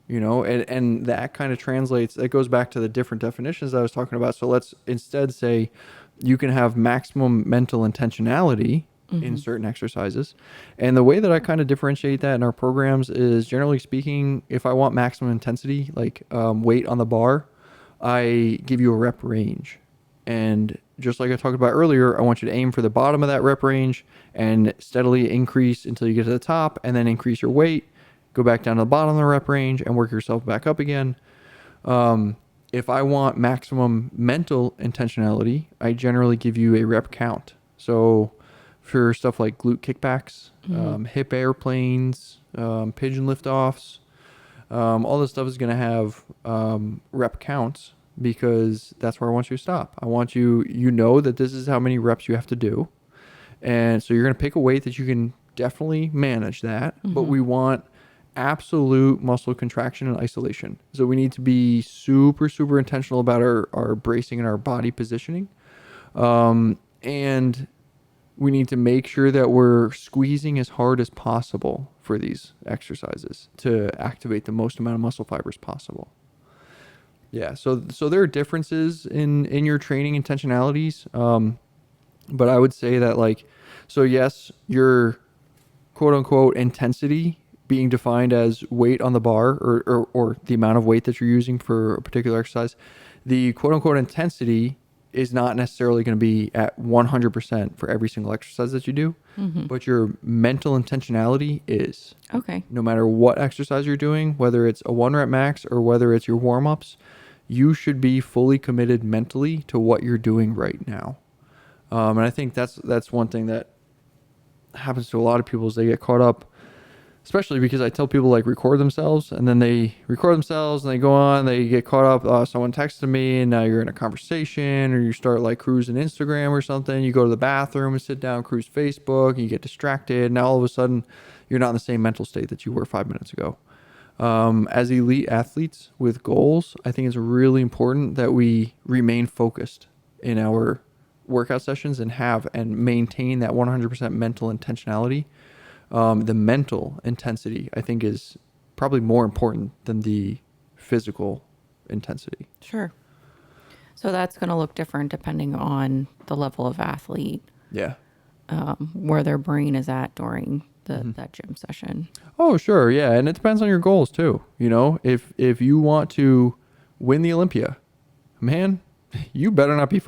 you know, and that kind of translates, it goes back to the different definitions I was talking about. So let's instead say you can have maximum mental intentionality in certain exercises. And the way that I kind of differentiate that in our programs is, generally speaking, if I want maximum intensity, like weight on the bar, I give you a rep range. And just like I talked about earlier, I want you to aim for the bottom of that rep range and steadily increase until you get to the top, and then increase your weight, go back down to the bottom of the rep range and work yourself back up again. If I want maximum mental intentionality, I generally give you a rep count. So for stuff like glute kickbacks, hip airplanes, pigeon liftoffs, all this stuff is going to have rep counts, because that's where I want you to stop. I want you know that this is how many reps you have to do. And so you're going to pick a weight that you can definitely manage that, but we want absolute muscle contraction and isolation. So we need to be super, super intentional about our bracing and our body positioning. And we need to make sure that we're squeezing as hard as possible for these exercises to activate the most amount of muscle fibers possible. Yeah, so there are differences in your training intentionalities, but I would say that, like, so yes, your quote unquote intensity being defined as weight on the bar, or the amount of weight that you're using for a particular exercise, the quote unquote intensity is not necessarily going to be at 100% for every single exercise that you do, but your mental intentionality is. Okay. No matter what exercise you're doing, whether it's a 1 rep max or whether it's your warm-ups, you should be fully committed mentally to what you're doing right now. And I think that's one thing that happens to a lot of people, is they get caught up, especially because I tell people, like, record themselves, and then they record themselves and they go on, they get caught up. Someone texted me and now you're in a conversation, or you start like cruising Instagram or something. You go to the bathroom and sit down, cruise Facebook, and you get distracted. Now all of a sudden you're not in the same mental state that you were 5 minutes ago. As elite athletes with goals, I think it's really important that we remain focused in our workout sessions and maintain that 100% mental intentionality. The mental intensity, I think, is probably more important than the physical intensity. Sure. So that's going to look different depending on the level of athlete, Yeah. where their brain is at during that gym session. Oh, sure. Yeah. And it depends on your goals too. You know, if you want to win the Olympia, man, you better not be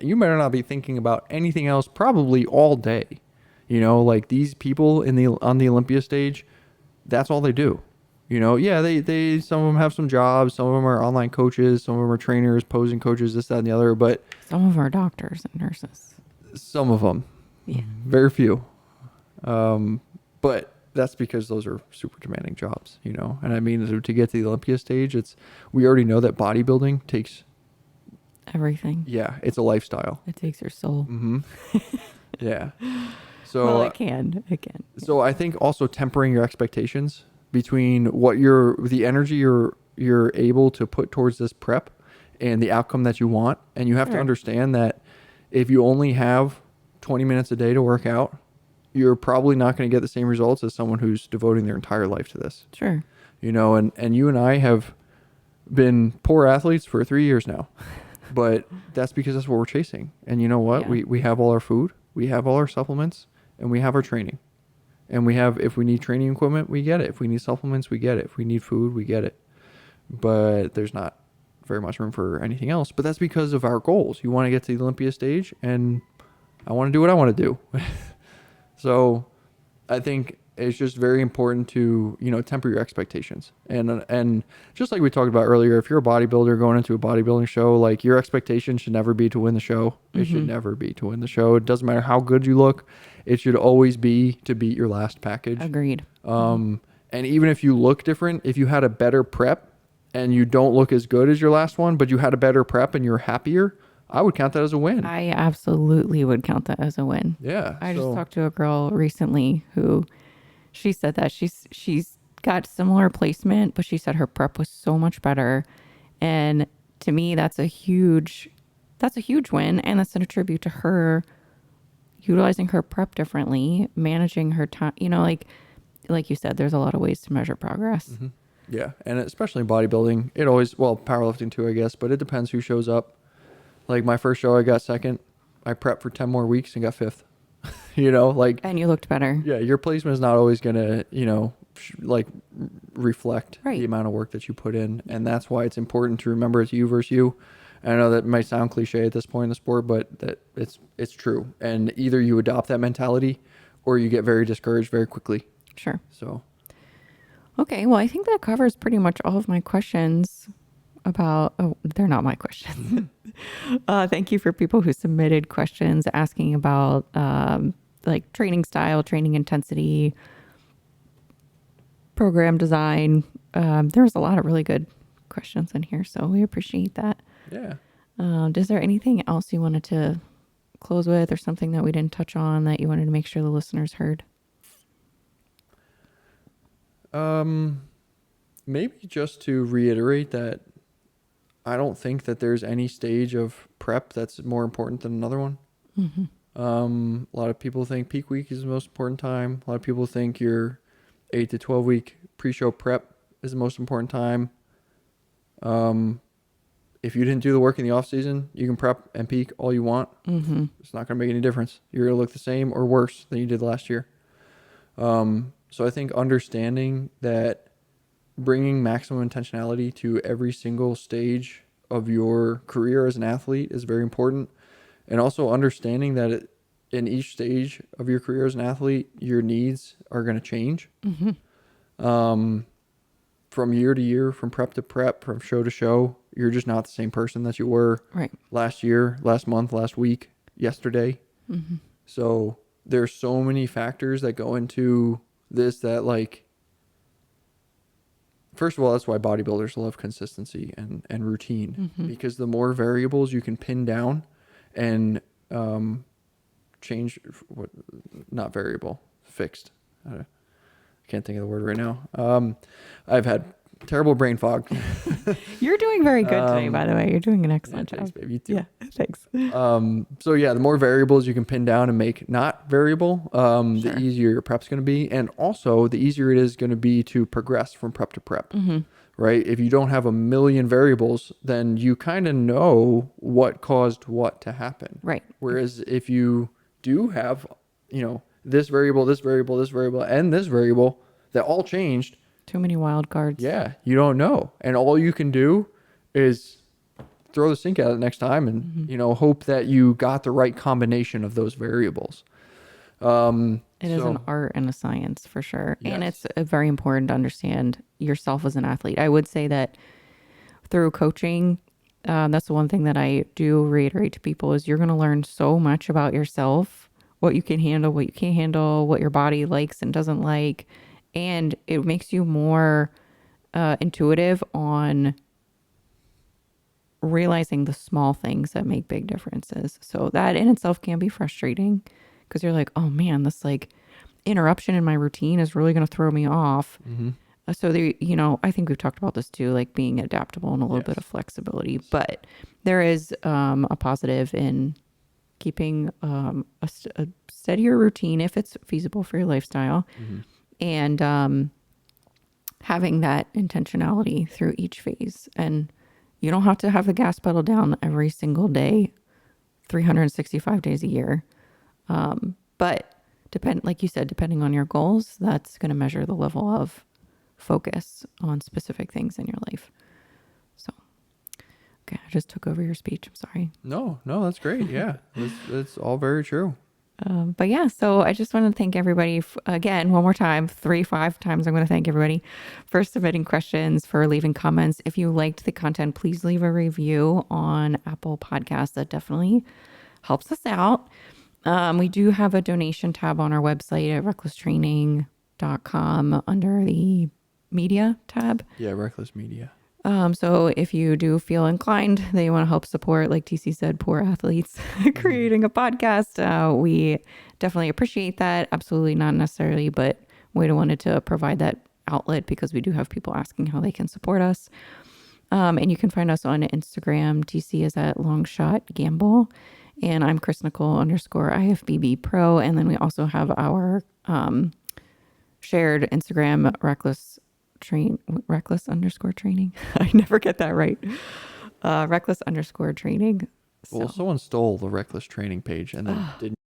you better not be thinking about anything else probably all day. You know, like, these people on the Olympia stage, that's all they do. You know, yeah, they some of them have some jobs, some of them are online coaches, some of them are trainers, posing coaches, this, that, and the other, but Some of our doctors and nurses. some of them, very few. But that's because those are super demanding jobs, you know. And I mean, to get to the Olympia stage, we already know that bodybuilding takes Everything. Yeah, it's a lifestyle. It takes your soul. Yeah. So Well, it can. So I think also tempering your expectations between the energy you're able to put towards this prep and the outcome that you want. And you have to understand that if you only have 20 minutes a day to work out, you're probably not going to get the same results as someone who's devoting their entire life to this. Sure. You know, and you and I have been poor athletes for 3 years now, but that's because that's what we're chasing. And you know what? Yeah. We have all our food, we have all our supplements, and we have our training. And if we need training equipment, we get it. If we need supplements, we get it. If we need food, we get it. But there's not very much room for anything else. But that's because of our goals. You want to get to the Olympia stage, and I want to do what I want to do. So I think it's just very important to, you know, temper your expectations. And just like we talked about earlier, if you're a bodybuilder going into a bodybuilding show, like, your expectation should never be to win the show. It should never be to win the show. It doesn't matter how good you look. It should always be to beat your last package. Agreed. And even if you look different, if you had a better prep and you don't look as good as your last one, but you had a better prep and you're happier, I would count that as a win. I absolutely would count that as a win. Yeah. I just talked to a girl recently who she said that she's got similar placement, but she said her prep was so much better. And to me, that's a huge win. And that's a tribute to her utilizing her prep differently, managing her time, like you said, there's a lot of ways to measure progress. Mm-hmm. Yeah. And especially in bodybuilding, it always, well, powerlifting too, I guess, but it depends who shows up. Like my first show, I got second. I prepped for 10 more weeks and got fifth. And you looked better. Yeah, your placement is not always going to, reflect Right. the amount of work that you put in. And that's why it's important to remember it's you versus you. And I know that might sound cliche at this point in the sport, but that it's true. And either you adopt that mentality or you get very discouraged very quickly. Sure. So. Okay. Well, I think that covers pretty much all of my questions they're not my questions. Thank you for people who submitted questions asking about like training style, training intensity, program design. There was a lot of really good questions in here, so we appreciate that. Yeah. Is there anything else you wanted to close with or something that we didn't touch on that you wanted to make sure the listeners heard? Maybe just to reiterate that I don't think that there's any stage of prep that's more important than another one. Mm-hmm. A lot of people think peak week is the most important time. A lot of people think your 8 to 12 week pre-show prep is the most important time. If you didn't do the work in the off season, you can prep and peak all you want. Mm-hmm. It's not going to make any difference. You're going to look the same or worse than you did last year. So I think understanding that bringing maximum intentionality to every single stage of your career as an athlete is very important. And also understanding that in each stage of your career as an athlete, your needs are going to change. Mm-hmm. From year to year, from prep to prep, from show to show, you're just not the same person that you were last year, last month, last week, yesterday. Mm-hmm. So there's so many factors that go into this that, like, first of all, that's why bodybuilders love consistency and routine, because the more variables you can pin down and change, not variable, fixed. I can't think of the word right now. I've had terrible brain fog. You're doing very good today, by the way. You're doing an excellent Thanks, job. babe. You too. Yeah, thanks. So yeah, the more variables you can pin down and make not variable, Sure. the easier your prep's going to be. And also the easier it is going to be to progress from prep to prep, right? If you don't have a million variables, then you kind of know what caused what to happen. Right. Whereas if you do have, this variable, this variable, this variable, and this variable that all changed. Too many wild cards. Yeah, you don't know. And all you can do is throw the sink at it next time and, hope that you got the right combination of those variables. It is an art and a science for sure. Yes. And it's very important to understand yourself as an athlete. I would say that through coaching, that's the one thing that I do reiterate to people is you're going to learn so much about yourself, what you can handle, what you can't handle, what your body likes and doesn't like. And it makes you more intuitive on realizing the small things that make big differences. So that in itself can be frustrating because you're like, oh man, this like interruption in my routine is really going to throw me off. So I think we've talked about this too, like being adaptable and a little bit of flexibility, but there is a positive in keeping a steadier routine if it's feasible for your lifestyle. And having that intentionality through each phase. And you don't have to have the gas pedal down every single day, 365 days a year. But like you said, depending on your goals, that's going to measure the level of focus on specific things in your life. So, okay, I just took over your speech. I'm sorry. No, that's great. Yeah, it's all very true. But yeah, so I just want to thank everybody again, one more time, 5 times. I'm going to thank everybody for submitting questions, for leaving comments. If you liked the content, please leave a review on Apple Podcasts. That definitely helps us out. We do have a donation tab on our website at recklesstraining.com under the media tab. Yeah, Reckless Media. So if you do feel inclined that you want to help support, like TC said, poor athletes creating a podcast, we definitely appreciate that. Absolutely not necessarily, but we wanted to provide that outlet because we do have people asking how they can support us. And you can find us on Instagram. TC is at Longshot Gamble, and I'm Chris Nicole _IFBB Pro. And then we also have our shared Instagram reckless_training. I never get that right. Reckless_training. Well, someone stole the reckless training page and then didn't